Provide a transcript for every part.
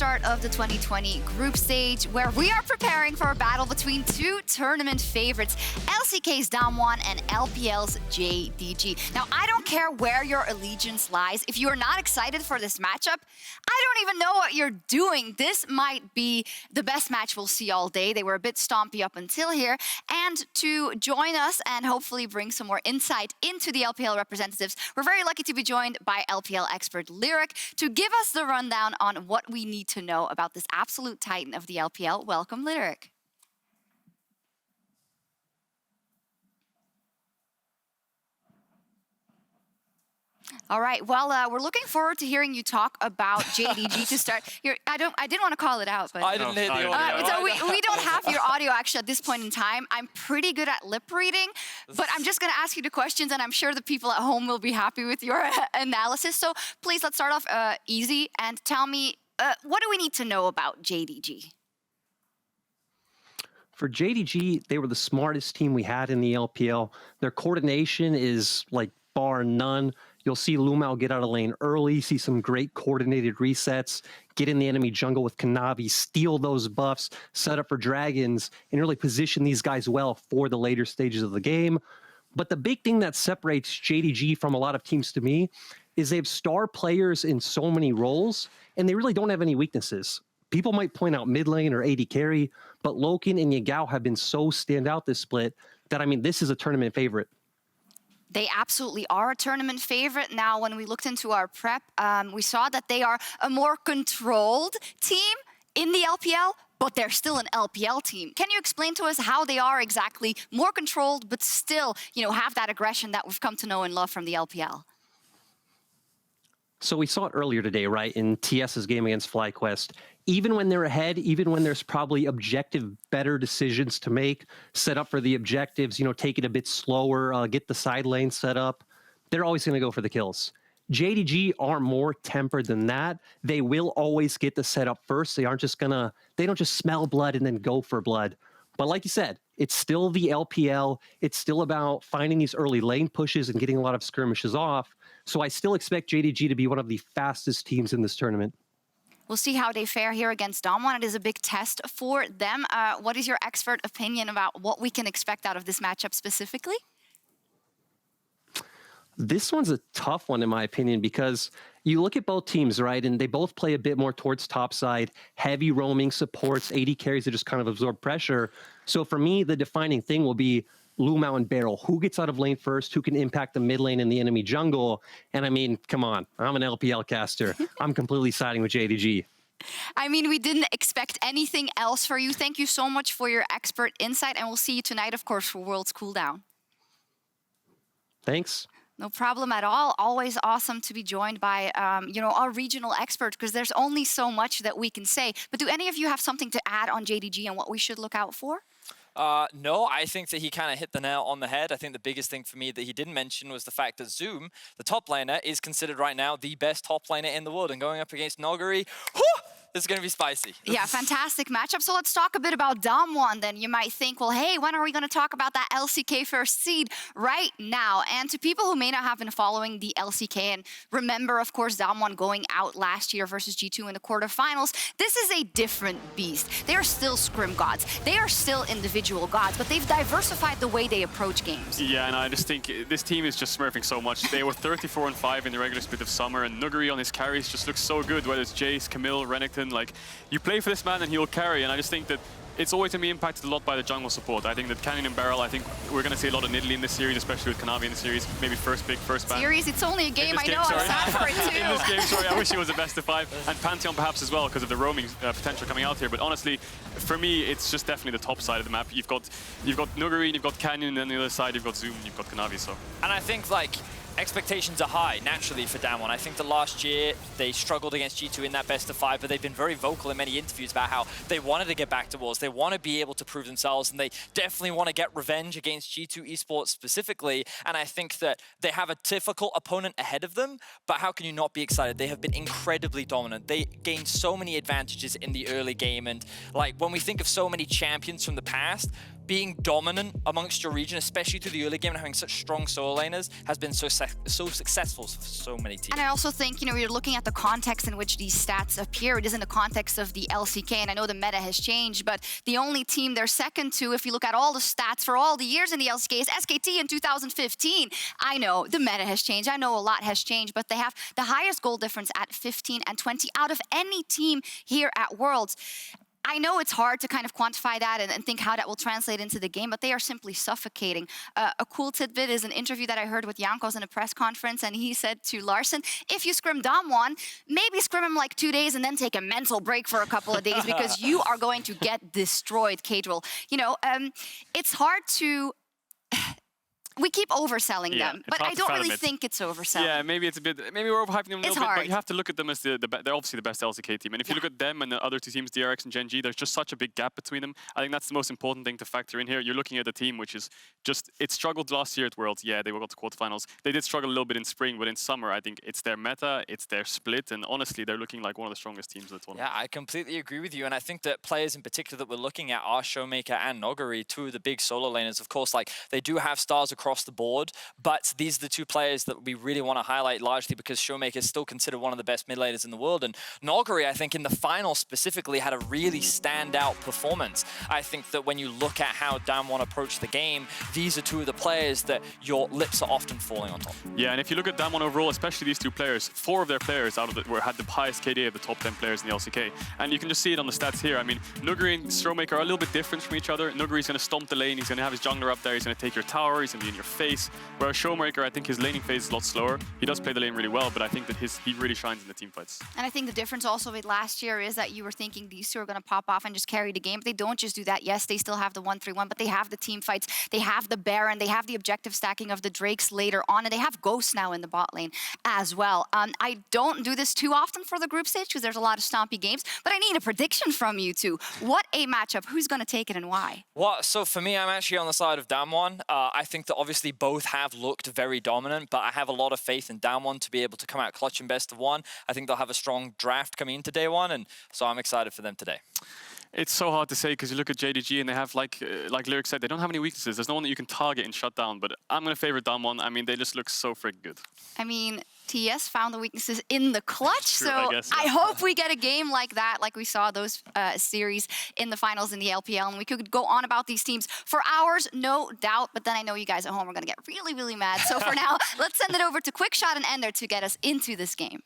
start of the 2020 group stage, where we are preparing for a battle between two tournament favorites, LCK's DAMWON and LPL's JDG. Now, I don't care where your allegiance lies. If you are not excited for this matchup, I don't even know what you're doing. This might be the best match we'll see all day. They were a bit stompy up until here. And to join us and hopefully bring some more insight into the LPL representatives, we're very lucky to be joined by LPL expert Lyric to give us the rundown on what we need to know about this absolute titan of the LPL. Welcome, Lyric. All right. Well, we're looking forward to hearing you talk about JDG to start. I didn't want to call it out, but I didn't hear the audio. So we don't have your audio actually at this point in time. I'm pretty good at lip reading, but I'm just going to ask you the questions, and I'm sure the people at home will be happy with your analysis. So please, let's start off easy and tell me, what do we need to know about JDG? For JDG, they were the smartest team we had in the LPL. Their coordination is like bar none. You'll see LvMao get out of lane early, see some great coordinated resets, get in the enemy jungle with Kanavi, steal those buffs, set up for dragons, and really position these guys well for the later stages of the game. But the big thing that separates JDG from a lot of teams to me is they have star players in so many roles, and they really don't have any weaknesses. People might point out mid lane or AD carry, but LokeN and Yagao have been so standout this split that, I mean, this is a tournament favorite. They absolutely are a tournament favorite. Now, when we looked into our prep, we saw that they are a more controlled team in the LPL, but they're still an LPL team. Can you explain to us how they are exactly more controlled, but still, you know, have that aggression that we've come to know and love from the LPL? So we saw it earlier today, right, in TS's game against FlyQuest. Even when they're ahead, even when there's probably objective better decisions to make, set up for the objectives, you know, take it a bit slower, get the side lane set up, they're always going to go for the kills. JDG are more tempered than that. They will always get the setup first. They aren't just gonna, they don't just smell blood and then go for blood. But like you said, it's still the LPL. It's still about finding these early lane pushes and getting a lot of skirmishes off. So I still expect JDG to be one of the fastest teams in this tournament. We'll see how they fare here against DAMWON. It is a big test for them. What is your expert opinion about what we can expect out of this matchup specifically? This one's a tough one, in my opinion, because you look at both teams, right, and they both play a bit more towards topside, heavy roaming supports, AD carries that just kind of absorb pressure. So for me, the defining thing will be LvMao and BeryL. Who gets out of lane first? Who can impact the mid lane in the enemy jungle? And I mean, come on, I'm an LPL caster. I'm completely siding with JDG. I mean, we didn't expect anything else for you. Thank you so much for your expert insight, and we'll see you tonight, of course, for Worlds Cooldown. Thanks. No problem at all. Always awesome to be joined by, you know, our regional expert, because there's only so much that we can say. But do any of you have something to add on JDG and what we should look out for? No, I think that he kind of hit the nail on the head. I think the biggest thing for me that he didn't mention was the fact that Zoom, the top laner, is considered right now the best top laner in the world. And going up against Nuguri, this is going to be spicy. Yeah, fantastic matchup. So let's talk a bit about DAMWON then. You might think, well, hey, when are we going to talk about that LCK first seed? Right now. And to people who may not have been following the LCK and remember, of course, DAMWON going out last year versus G2 in the quarterfinals, this is a different beast. They are still scrim gods. They are still individual gods, but they've diversified the way they approach games. Yeah, and I just think this team is just smurfing so much. They were 34-5 in the regular split of summer, and Nuguri on his carries just looks so good, whether it's Jayce, Camille, Renekton. Like, you play for this man and he'll carry, and I just think that it's always going to be impacted a lot by the jungle support. I think that Canyon and BeryL, I think we're going to see a lot of Nidalee in this series, especially with Kanavi in the series. Maybe first pick, first ban. Series, it's only a game, I know, I'm sad for it too. In this game, sorry, I wish it was a best of 5. And Pantheon perhaps as well, because of the roaming potential coming out here. But honestly, for me, it's just definitely the top side of the map. You've got Nuguri, and you've got Canyon, and then the other side, you've got Zoom, and you've got Kanavi, so. And I think, like, expectations are high, naturally, for DAMWON. I think the last year, they struggled against G2 in that best of 5, but they've been very vocal in many interviews about how they wanted to get back to Worlds. They want to be able to prove themselves, and they definitely want to get revenge against G2 esports specifically. And I think that they have a difficult opponent ahead of them, but how can you not be excited? They have been incredibly dominant. They gained so many advantages in the early game, and like when we think of so many champions from the past, being dominant amongst your region, especially through the early game and having such strong solo laners, has been so successful for so many teams. And I also think, you're looking at the context in which these stats appear. It is in the context of the LCK, and I know the meta has changed, but the only team they're second to, if you look at all the stats for all the years in the LCK, is SKT in 2015. I know the meta has changed. I know a lot has changed, but they have the highest goal difference at 15 and 20 out of any team here at Worlds. I know it's hard to kind of quantify that and think how that will translate into the game, but they are simply suffocating. A cool tidbit is an interview that I heard with Jankos in a press conference, and he said to Larson, if you scrim DAMWON, maybe scrim him like 2 days and then take a mental break for a couple of days because you are going to get destroyed, Cadril. It's hard to... We keep overselling them, but I don't really think it's overselling. Yeah, maybe it's a bit. Maybe we're overhyping them a little bit, but you have to look at them as they're obviously the best LCK team. And if you look at them and the other two teams, DRX and Gen G, there's just such a big gap between them. I think that's the most important thing to factor in here. You're looking at a team which is just, it struggled last year at Worlds. Yeah, they got to quarterfinals. They did struggle a little bit in spring, but in summer, I think it's their meta, it's their split, and honestly, they're looking like one of the strongest teams of the tournament. Yeah, I completely agree with you, and I think that players in particular that we're looking at are ShowMaker and Nuguri, two of the big solo laners. Of course, like, they do have stars across the board, but these are the two players that we really want to highlight largely because ShowMaker is still considered one of the best mid laners in the world. And Nuguri, I think, in the final specifically had a really standout performance. I think that when you look at how DAMWON approached the game, these are two of the players that your lips are often falling on top. Yeah, and if you look at DAMWON overall, especially these two players, 4 of their players out of it had the highest KDA of the top 10 players in the LCK. And you can just see it on the stats here. I mean, Nuguri and ShowMaker are a little bit different from each other. Nuguri's going to stomp the lane, he's going to have his jungler up there, he's going to take your tower, he's going to be in your face. Whereas ShowMaker, I think his laning phase is a lot slower. He does play the lane really well, but I think that he really shines in the team fights. And I think the difference also with last year is that you were thinking these two are going to pop off and just carry the game. But they don't just do that. Yes, they still have the 1-3-1, but they have the team fights. They have the Baron. They have the objective stacking of the Drakes later on. And they have Ghost now in the bot lane as well. I don't do this too often for the group stage because there's a lot of stompy games. But I need a prediction from you two. What a matchup. Who's going to take it and why? Well, so for me, I'm actually on the side of DAMWON. I think that obviously both have looked very dominant, but I have a lot of faith in DAMWON to be able to come out clutch in best of one. I think they'll have a strong draft coming into day one, and so I'm excited for them today. It's so hard to say because you look at JDG and they have, like Lyric said, they don't have any weaknesses. There's no one that you can target and shut down, but I'm going to favor DAMWON. I mean, they just look so freaking good. I mean, TS found the weaknesses in the clutch, True, so I guess, yeah. I hope we get a game like that, like we saw those series in the finals in the LPL, and we could go on about these teams for hours, no doubt, but then I know you guys at home are going to get really, really mad. So for now, let's send it over to Quickshot and Ender to get us into this game.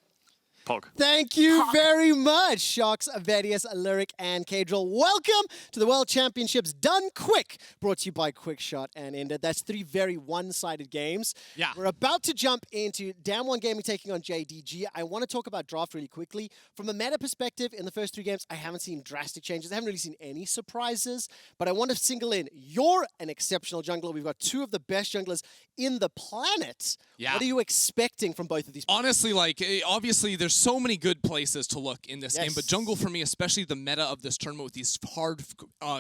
Pog. Thank you very much, Shox, Vedius, Lyric, and Cadril. Welcome to the World Championships Done Quick, brought to you by Quickshot and Ender. That's 3 very one-sided games. Yeah. We're about to jump into DAMWON Gaming taking on JDG. I want to talk about draft really quickly. From a meta perspective, in the first 3 games, I haven't seen drastic changes. I haven't really seen any surprises, but I want to single in. You're an exceptional jungler. We've got 2 of the best junglers in the planet. Yeah. What are you expecting from both of these players? Honestly, like, obviously, there's so many good places to look in this game, but jungle for me, especially the meta of this tournament with these hard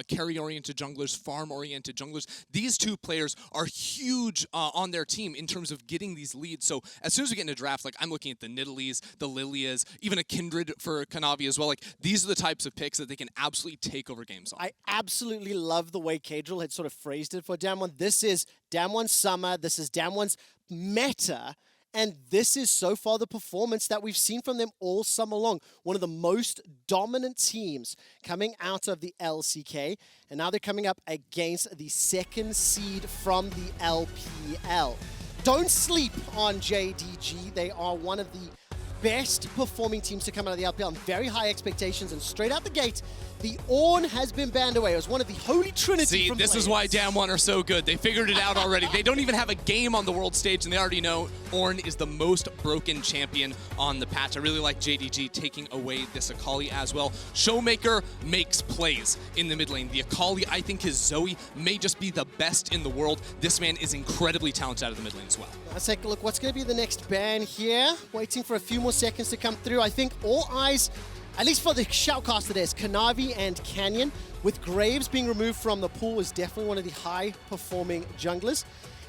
carry-oriented junglers, farm-oriented junglers, these 2 players are huge on their team in terms of getting these leads. So as soon as we get into drafts, like, I'm looking at the Nidalees, the Lillias, even a Kindred for Kanavi as well. Like, these are the types of picks that they can absolutely take over games on. I absolutely love the way Cadril had sort of phrased it for DAMWON. This is DAMWON's summer. This is DAMWON's meta. And this is so far the performance that we've seen from them all summer long. One of the most dominant teams coming out of the LCK. And now they're coming up against the 2nd seed from the LPL. Don't sleep on JDG. They are one of the best performing teams to come out of the LPL and very high expectations. And straight out the gate, the Ornn has been banned away. It was one of the holy trinity. See, from this players. is why DAMWON are so good. They figured it out already. They don't even have a game on the world stage, and they already know Ornn is the most broken champion on the patch. I really like JDG taking away this Akali as well. ShowMaker makes plays in the mid lane. The Akali, I think his Zoe may just be the best in the world. This man is incredibly talented out of the mid lane as well. Let's take a look. What's going to be the next ban here? Waiting for a few more seconds to come through. I think all eyes, at least for the shoutcaster, there's Kanavi and Canyon. With Graves being removed from the pool, is definitely one of the high-performing junglers.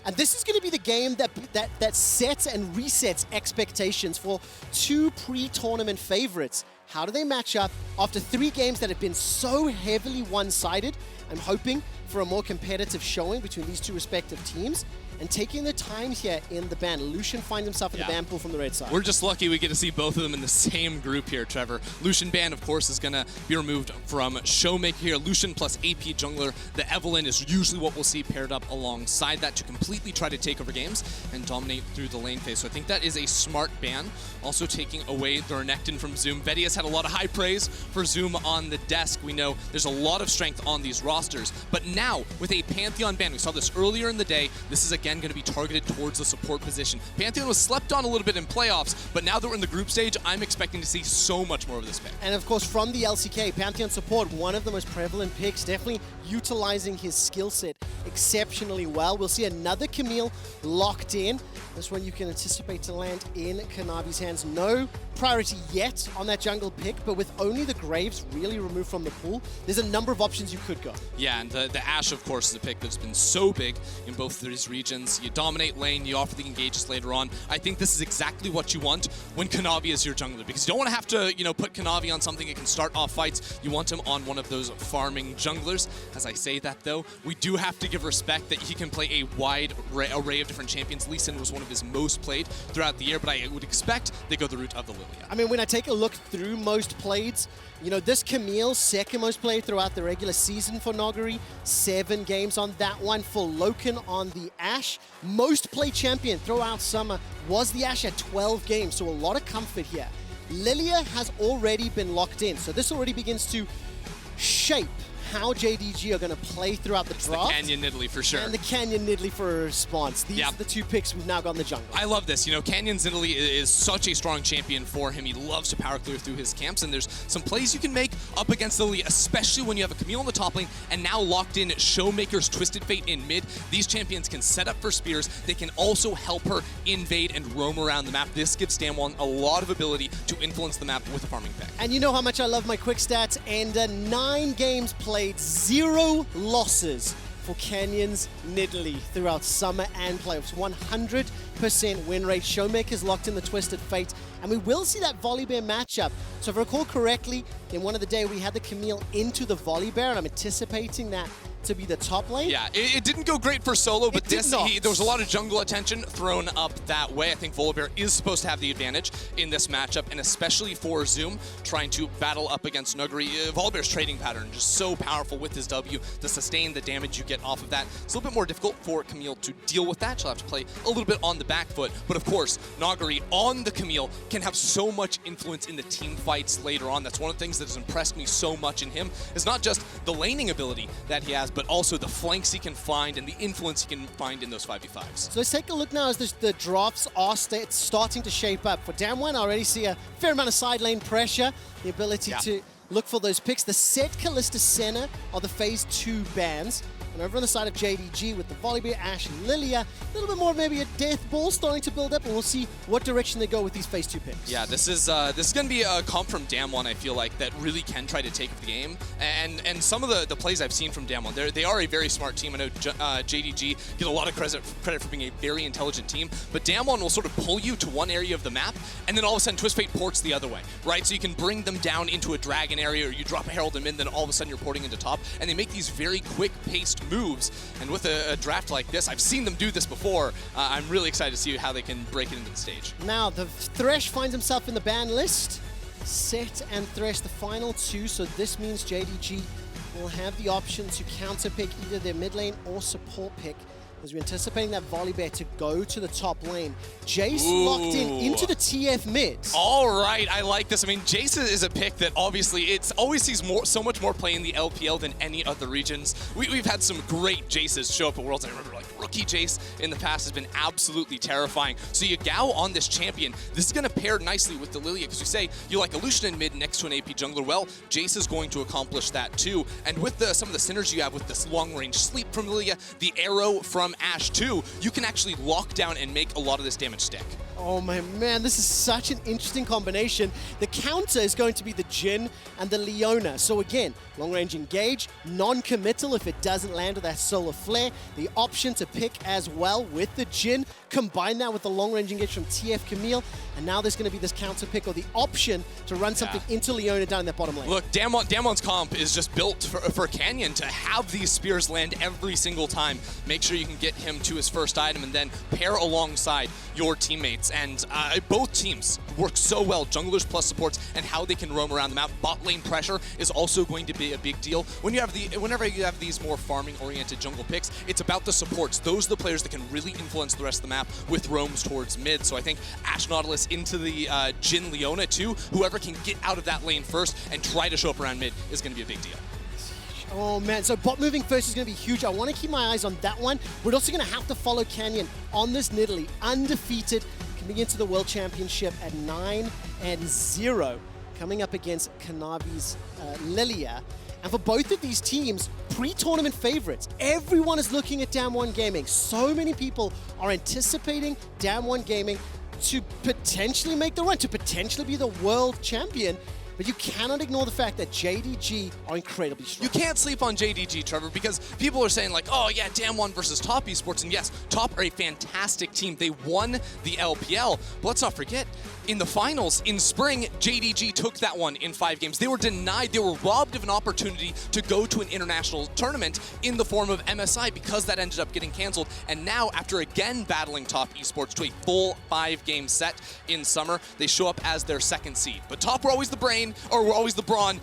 And this is going to be the game that sets and resets expectations for 2 pre-tournament favorites. How do they match up after 3 games that have been so heavily one-sided? I'm hoping for a more competitive showing between these two respective teams. And taking the time here in the ban. Lucian finds himself in the ban pool from the red side. We're just lucky we get to see both of them in the same group here, Trevor. Lucian ban, of course, is going to be removed from ShowMaker here. Lucian plus AP jungler. The Evelyn is usually what we'll see paired up alongside that to completely try to take over games and dominate through the lane phase. So I think that is a smart ban. Also taking away the Renekton from Zoom. Betty has had a lot of high praise for Zoom on the desk. We know there's a lot of strength on these rosters. But now, with a Pantheon ban, we saw this earlier in the day, this is again going to be targeted towards the support position. Pantheon was slept on a little bit in playoffs, but now that we're in the group stage, I'm expecting to see so much more of this pick. And of course, from the LCK, Pantheon support, one of the most prevalent picks, definitely utilizing his skill set exceptionally well. We'll see another Camille locked in. This one you can anticipate to land in Kanavi's hands. No priority yet on that jungle pick, but with only the Graves really removed from the pool, there's a number of options you could go. Yeah, and the Ashe, of course, is a pick that's been so big in both of these regions. You dominate lane, you offer the engages later on. I think this is exactly what you want when Kanavi is your jungler, because you don't want to have to, put Kanavi on something that can start off fights. You want him on one of those farming junglers. As I say that, though, we do have to give respect that he can play a wide array of different champions. Lee Sin was one of his most played throughout the year, but I would expect they go the route of the Lillia. I mean, when I take a look through most played, this Camille, second most played throughout the regular season for Nuguri, 7 games on that one. For LokeN on the Ashe, most played champion throughout summer was the Ashe at 12 games, so a lot of comfort here. Lillia has already been locked in, so this already begins to shape how JDG are going to play throughout the draft. The Canyon Nidalee for sure. And the Canyon Nidalee for a response. These are the 2 picks we've now got in the jungle. I love this. Canyon Nidalee is such a strong champion for him. He loves to power clear through his camps, and there's some plays you can make up against Lillia, especially when you have a Camille in the top lane and now locked in ShowMaker's Twisted Fate in mid. These champions can set up for spears. They can also help her invade and roam around the map. This gives DAMWON a lot of ability to influence the map with a farming pick. And you know how much I love my quick stats, and 9 games played, 0 losses for Canyon's Nidalee throughout summer and playoffs. 100% win rate. ShowMaker's locked in the Twisted Fate, and we will see that Volibear matchup. So if I recall correctly, in one of the day we had the Camille into the Volibear, and I'm anticipating that to be the top lane. Yeah, it didn't go great for solo, but there was a lot of jungle attention thrown up that way. I think Volibear is supposed to have the advantage in this matchup, and especially for Zoom trying to battle up against Nuguri. Volibear's trading pattern just so powerful with his W to sustain the damage you get off of that. It's a little bit more difficult for Camille to deal with that. She'll have to play a little bit on the back foot, but of course, Nuguri on the Camille can have so much influence in the team fights later on. That's one of the things that has impressed me so much in him. It's not just the laning ability that he has, but also the flanks he can find and the influence he can find in those 5v5s. So let's take a look now as the drafts are starting to shape up. For DAMWON, I already see a fair amount of side lane pressure, the ability to look for those picks. The Set, Kalista, Senna are the phase 2 bans. And over on the side of JDG with the Volibear, Ashe, and Lillia, a little bit more of maybe a death ball starting to build up, and we'll see what direction they go with these phase 2 picks. Yeah, this is going to be a comp from DAMWON, I feel like, that really can try to take the game. And some of the plays I've seen from DAMWON, they are a very smart team. I know JDG get a lot of credit for being a very intelligent team, but DAMWON will sort of pull you to one area of the map, and then all of a sudden Twist Fate ports the other way, right? So you can bring them down into a dragon area, or you drop a Herald them in, then all of a sudden you're porting into top, and they make these very quick-paced moves. And with a draft like this, I've seen them do this before. I'm really excited to see how they can break it into the stage. Now, the Thresh finds himself in the ban list. Set and Thresh, the final 2, so this means JDG will have the option to counter pick either their mid lane or support pick, as we're anticipating that Volibear to go to the top lane. Jayce locked in into the TF mid. All right, I like this. I mean, Jayce is a pick that obviously always sees so much more play in the LPL than any other regions. We've had some great Jayces show up at Worlds. I remember like rookie Jayce in the past has been absolutely terrifying. So Yagao on this champion, this is going to pair nicely with the Lillia, because you say you like a Lucian in mid next to an AP jungler. Well, Jayce is going to accomplish that too. And with some of the synergy you have with this long-range sleep from Lillia, the arrow from Ashe too, you can actually lock down and make a lot of this damage stick. Oh my man, this is such an interesting combination. The counter is going to be the Jhin and the Leona. So again, long-range engage, non-committal if it doesn't land with that solar flare. The option to pick as well with the Jhin. Combine that with the long-range engage from TF Camille. And now there's going to be this counter pick or the option to run something into Leona down in that bottom lane. Look, DAMWON's comp is just built for Canyon to have these spears land every single time. Make sure you can get him to his first item and then pair alongside your teammates. And both teams work so well, junglers plus supports, and how they can roam around the map. Bot lane pressure is also going to be a big deal. Whenever you have these more farming-oriented jungle picks, it's about the supports. Those are the players that can really influence the rest of the map with roams towards mid. So I think Ashe Nautilus into the Jhin Leona too. Whoever can get out of that lane first and try to show up around mid is going to be a big deal. Oh man, so bot moving first is going to be huge. I want to keep my eyes on that one. We're also going to have to follow Canyon on this Nidalee, undefeated, coming into the World Championship at 9-0, coming up against Kanavi's Lillia. And for both of these teams, pre-tournament favorites. Everyone is looking at DAMWON Gaming. So many people are anticipating DAMWON Gaming to potentially make the run, to potentially be the world champion. But you cannot ignore the fact that JDG are incredibly strong. You can't sleep on JDG, Trevor, because people are saying like, oh yeah, DAMWON versus Top Esports. And yes, Top are a fantastic team. They won the LPL. But let's not forget, in the finals in spring, JDG took that one in 5 games. They were denied, they were robbed of an opportunity to go to an international tournament in the form of MSI because that ended up getting canceled. And now, after again battling Top Esports to a full 5-game set in summer, they show up as their 2nd seed. But Top were always the brain, or were always the brawn.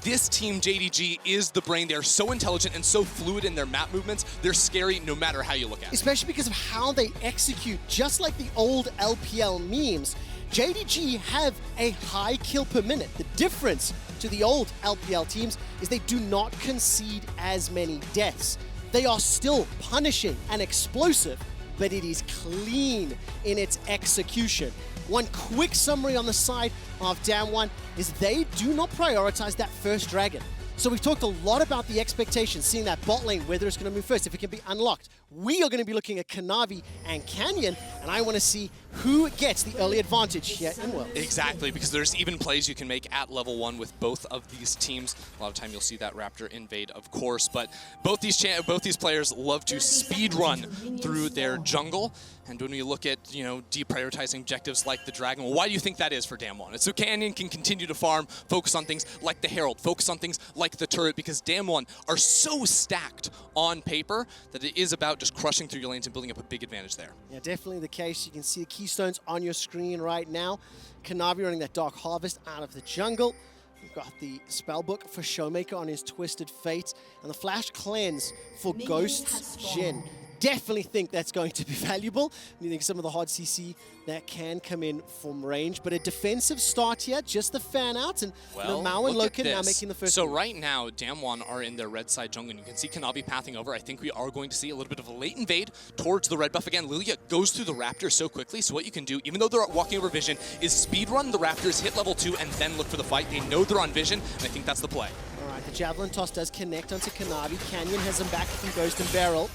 This team, JDG, is the brain. They're so intelligent and so fluid in their map movements. They're scary no matter how you look at it. Especially because of how they execute, just like the old LPL memes. JDG have a high kill per minute. The difference to the old LPL teams is they do not concede as many deaths. They are still punishing and explosive, but it is clean in its execution. One quick summary on the side of DAMWON is they do not prioritize that first dragon. So we've talked a lot about the expectations, seeing that bot lane, whether it's going to move first, if it can be unlocked. We are going to be looking at Kanavi and Canyon, and I want to see who gets the early advantage here in Worlds. Exactly, because there's even plays you can make at level 1 with both of these teams. A lot of time you'll see that Raptor invade, of course, but both these players love to speed run through their jungle. And when we look at, deprioritizing objectives like the Dragon, well, why do you think that is for DAMWON? It's so Canyon can continue to farm, focus on things like the Herald, focus on things like the turret, because DAMWON are so stacked on paper that it is about just crushing through your lanes and building up a big advantage there. Yeah, definitely the case. You can see the keystones on your screen right now. Kanavi running that Dark Harvest out of the jungle. We've got the Spellbook for ShowMaker on his Twisted Fate, and the Flash Cleanse for Ghost's Jhin. Definitely think that's going to be valuable. You think some of the hard CC that can come in from range, but a defensive start here, just the fan out, and LvMao and LokeN now making the first. So right now, DAMWON are in their red side jungle, and you can see Kanavi pathing over. I think we are going to see a little bit of a late invade towards the red buff again. Lillia goes through the Raptor so quickly, so what you can do, even though they're walking over vision, is speedrun the Raptors, hit level 2, and then look for the fight. They know they're on vision, and I think that's the play. All right, the Javelin Toss does connect onto Kanavi. Canyon has him back from Ghost and BeryL.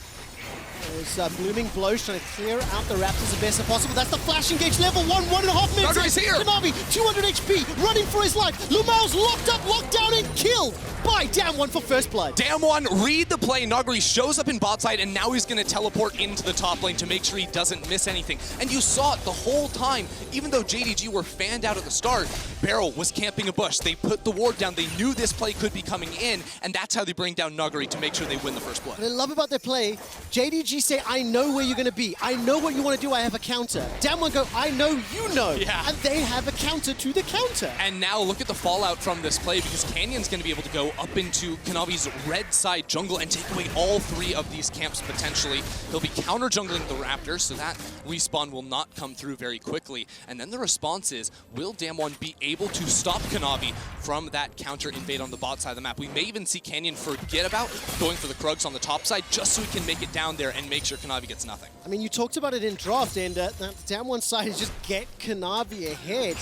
There's Blooming Blows trying to clear out the Raptors the best possible. That's the flash engage, level 1, 1.5 minutes. Nuguri's here. Kanavi, 200 HP, running for his life. LvMao's locked up, locked down, and killed by DAMWON for first blood. DAMWON, read the play. Nuguri shows up in bot side, and now he's going to teleport into the top lane to make sure he doesn't miss anything. And you saw it the whole time. Even though JDG were fanned out at the start, BeryL was camping a bush. They put the ward down. They knew this play could be coming in, and that's how they bring down Nuguri to make sure they win the first blood. What I love about their play, JDG say, I know where you're going to be. I know what you want to do. I have a counter. DAMWON go, I know you know. Yeah. And they have a counter to the counter. And now look at the fallout from this play, because Canyon's going to be able to go up into Kanavi's red side jungle and take away all 3 of these camps potentially. He'll be counter jungling the Raptors, so that respawn will not come through very quickly. And then the response is, will DAMWON be able to stop Kanavi from that counter invade on the bot side of the map? We may even see Canyon forget about going for the Krugs on the top side, just so he can make it down there and make sure Kanavi gets nothing. I mean, you talked about it in draft, and the DAMWON side is just get Kanavi ahead.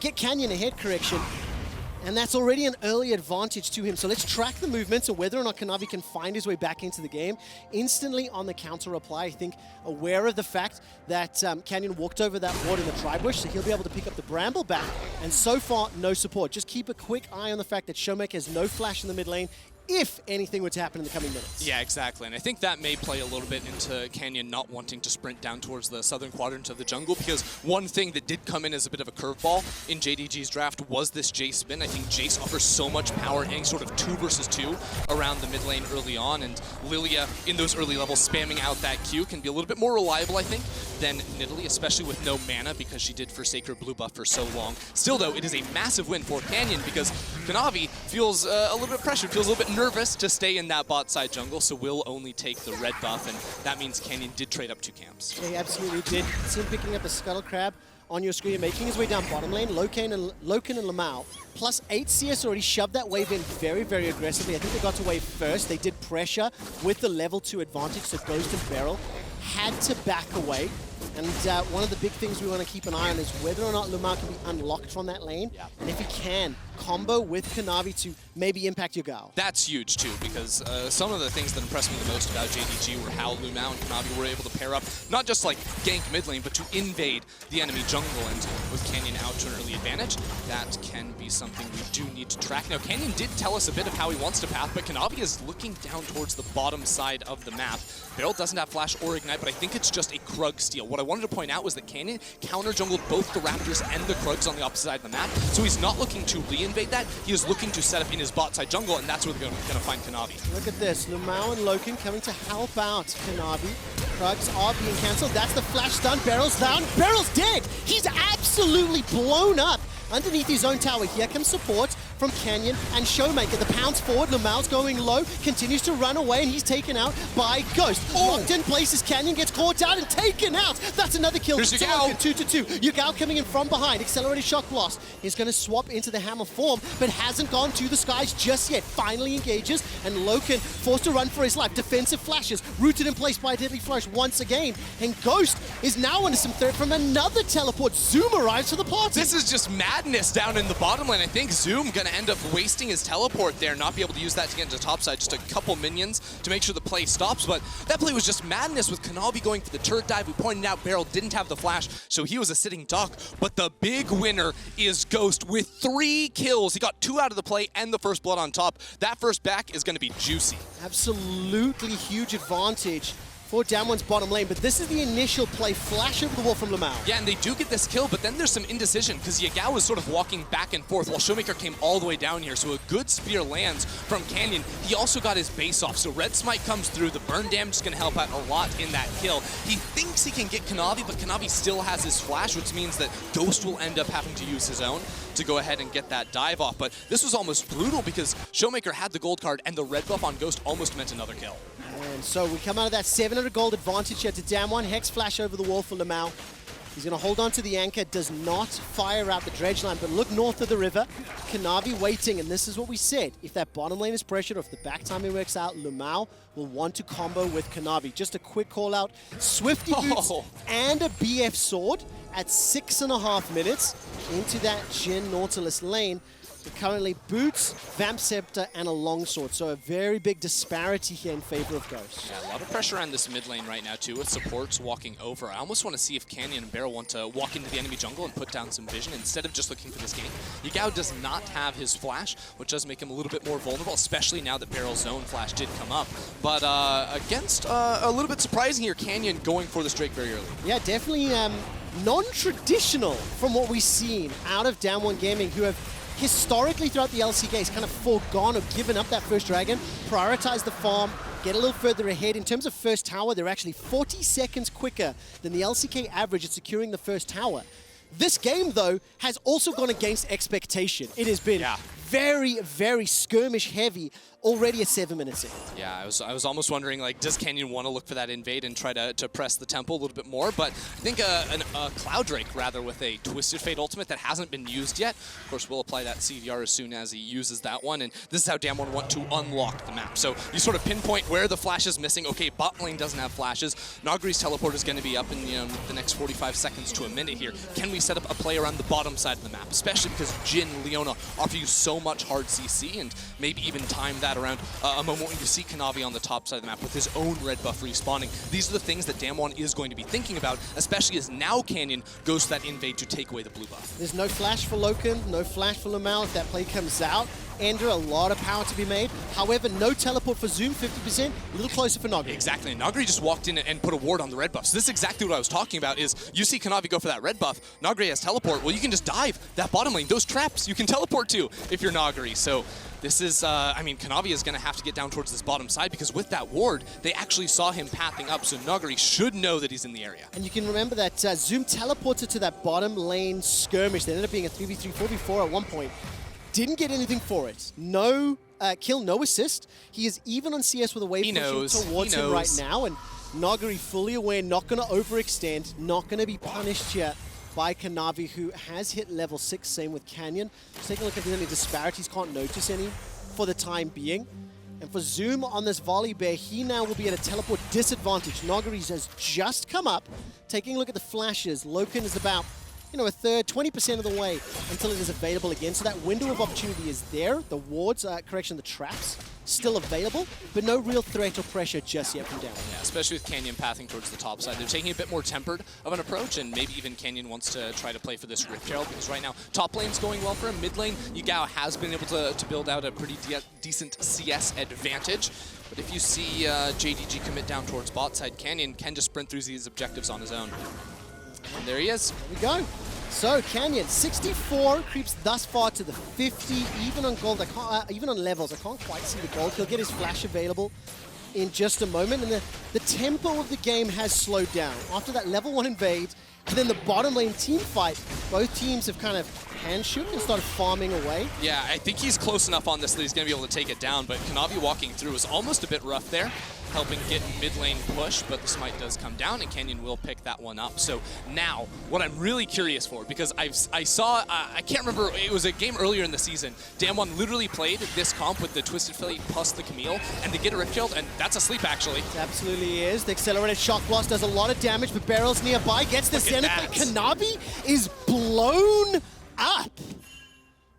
Get Canyon ahead, correction. And that's already an early advantage to him. So let's track the movements and whether or not Kanavi can find his way back into the game. Instantly on the counter reply, I think aware of the fact that Canyon walked over that ward in the tri-bush, so he'll be able to pick up the Bramble back. And so far, no support. Just keep a quick eye on the fact that ShowMaker has no flash in the mid lane, if anything were to happen in the coming minutes. Yeah, exactly. And I think that may play a little bit into Canyon not wanting to sprint down towards the southern quadrant of the jungle, because one thing that did come in as a bit of a curveball in JDG's draft was this Jayce spin. I think Jayce offers so much power in any sort of 2 versus 2 around the mid lane early on, and Lillia in those early levels spamming out that Q can be a little bit more reliable, I think, than Nidalee, especially with no mana because she did forsake her blue buff for so long. Still, though, it is a massive win for Canyon because Kanavi feels a little bit pressured, feels a little bit nervous to stay in that bot side jungle, so will only take the red buff, and that means Canyon did trade up 2 camps. Yeah, he absolutely did. See him picking up a Scuttle Crab on your screen, making his way down bottom lane. LokeN and LvMao, plus 8 CS already shoved that wave in very, very aggressively. I think they got to wave first. They did pressure with the level 2 advantage, so Ghost and BeryL had to back away. And one of the big things we want to keep an eye on is whether or not LvMao can be unlocked from that lane. Yeah. And if he can, combo with Kanavi to maybe impact Yagao. That's huge too, because some of the things that impressed me the most about JDG were how LvMao and Kanavi were able to pair up, not just like gank mid lane, but to invade the enemy jungle. And with Canyon out to an early advantage, that can be something we do need to track. Now, Canyon did tell us a bit of how he wants to path, but Kanavi is looking down towards the bottom side of the map. BeryL doesn't have flash or ignite, but I think it's just a Krug steal. What I wanted to point out was that Canyon counter-jungled both the Raptors and the Krugs on the opposite side of the map, so he's not looking to re-invade that, he is looking to set up in his bot side jungle, and that's where they're going to find Kanavi. Look at this, LvMao and LokeN coming to help out Kanavi. Krugs are being cancelled, that's the flash stun, BeryL's down, BeryL's dead! He's absolutely blown up! Underneath his own tower, here comes support from Canyon and ShowMaker. The pounce forward, LvMao's going low, continues to run away, and he's taken out by Ghost. Locked in places, Canyon gets caught out and taken out. That's another kill. Here's Yagao. 2-2. Yagao coming in from behind, accelerated shock blast. He's going to swap into the hammer form, but hasn't gone to the skies just yet. Finally engages, and LokeN forced to run for his life. Defensive flashes, rooted in place by a deadly flourish once again. And Ghost is now under some threat from another teleport. Zoom arrives to the party. This is just madness down in the bottom lane. I think Zoom gonna end up wasting his teleport there, not be able to use that to get into top side. Just a couple minions to make sure the play stops, but that play was just madness with Kanavi going for the turret dive. We pointed out BeryL didn't have the flash, so he was a sitting duck, but the big winner is Ghost with 3 kills. He got 2 out of the play and the first blood on top. That first back is gonna be juicy. Absolutely huge advantage for DAMWON's bottom lane, but this is the initial play, flash over the wall from LvMao. Yeah, and they do get this kill, but then there's some indecision because Yagao is sort of walking back and forth while ShowMaker came all the way down here, so a good spear lands from Canyon. He also got his base off, so Red Smite comes through. The burn damage is going to help out a lot in that kill. He thinks he can get Kanavi, but Kanavi still has his flash, which means that Ghost will end up having to use his own to go ahead and get that dive off. But this was almost brutal because ShowMaker had the gold card, and the red buff on Ghost almost meant another kill. And so we come out of that 700 gold advantage here to DAMWON. Hex flash over the wall for LvMao. He's going to hold on to the anchor, does not fire out the dredge line, but look north of the river. Kanavi waiting, and this is what we said. If that bottom lane is pressured, or if the back timing works out, LvMao will want to combo with Kanavi. Just a quick call out. Swifty boots and a BF sword at 6.5 minutes into that Jhin Nautilus lane. Currently boots, Vamp Scepter, and a longsword. So a very big disparity here in favor of Ghost. Yeah, a lot of pressure on this mid lane right now too, with supports walking over. I almost want to see if Canyon and BeryL want to walk into the enemy jungle and put down some vision instead of just looking for this game. Yagao does not have his flash, which does make him a little bit more vulnerable, especially now that BeryL's own flash did come up. But against a little bit surprising here, Canyon going for this Drake very early. Yeah, definitely non-traditional from what we've seen out of DAMWON Gaming, who have historically throughout the LCKs kind of foregone or given up that first dragon, prioritize the farm, get a little further ahead. In terms of first tower, they're actually 40 seconds quicker than the LCK average at securing the first tower. This game, though, has also gone against expectation. It has been very, very skirmish heavy already at 7 minutes in. Yeah, I was almost wondering, like, does Canyon want to look for that invade and try to press the tempo a little bit more? But I think a Cloud Drake, rather, with a Twisted Fate ultimate that hasn't been used yet. Of course, we'll apply that CDR as soon as he uses that one, and this is how DAMWON want to unlock the map. So you sort of pinpoint where the flash is missing. Okay, bot lane doesn't have flashes. Nuguri's teleport is going to be up in the next 45 seconds to a minute here. Can we set up a play around the bottom side of the map, especially because Jhin, Leona offer you so much hard CC, and maybe even time that around a moment when you see Kanavi on the top side of the map with his own red buff respawning. These are the things that DAMWON is going to be thinking about, especially as now Canyon goes to that invade to take away the blue buff. There's no flash for LokeN, no flash for LvMao if that play comes out. Ender, a lot of power to be made. However, no teleport for Zoom, 50%, a little closer for Nuguri. Exactly, Nuguri just walked in and put a ward on the red buff. So this is exactly what I was talking about, is you see Kanavi go for that red buff, Nuguri has teleport, well, you can just dive that bottom lane. Those traps you can teleport to if you're Nuguri. So this is, I mean, Kanavi is going to have to get down towards this bottom side, because with that ward, they actually saw him pathing up, so Nuguri should know that he's in the area. And you can remember that Zoom teleported to that bottom lane skirmish. They ended up being a 3v3, 4v4 at one point. Didn't get anything for it. No kill, no assist. He is even on CS with a wave pushing towards him right now, and Nuguri fully aware, not going to overextend, not going to be punished yet by Kanavi, who has hit level 6, same with Canyon. Just taking a look at any disparities, can't notice any for the time being. And for Zoom on this Volibear, he now will be at a teleport disadvantage. Nuguri has just come up. Taking a look at the flashes, LokeN is about a third, 20% of the way until it is available again. So that window of opportunity is there. The wards, the traps, still available, but no real threat or pressure just yet from down. Yeah, especially with Canyon pathing towards the top side. They're taking a bit more tempered of an approach, and maybe even Canyon wants to try to play for this Rift Herald, because right now, top lane's going well for him. Mid lane, Yagao has been able to build out a pretty decent CS advantage. But if you see JDG commit down towards bot side, Canyon can just sprint through these objectives on his own. And there he is. There we go. So Canyon, 64, creeps thus far to the 50, even on gold. Even on levels, I can't quite see the gold. He'll get his flash available in just a moment. And the tempo of the game has slowed down. After that level 1 invade, and then the bottom lane team fight, both teams have kind of hand-shoot and started farming away. Yeah, I think he's close enough on this that he's going to be able to take it down, but Kanavi walking through is almost a bit rough there, helping get mid lane push, but the smite does come down, and Canyon will pick that one up. So now, what I'm really curious for, because I saw, I can't remember, it was a game earlier in the season, DAMWON literally played this comp with the Twisted Fate plus the Camille, and they get a Rift Shield, and that's a sleep, actually. It absolutely is. The accelerated shock blast does a lot of damage, but BeryL's nearby, gets the Zenith. Kanavi is blown up.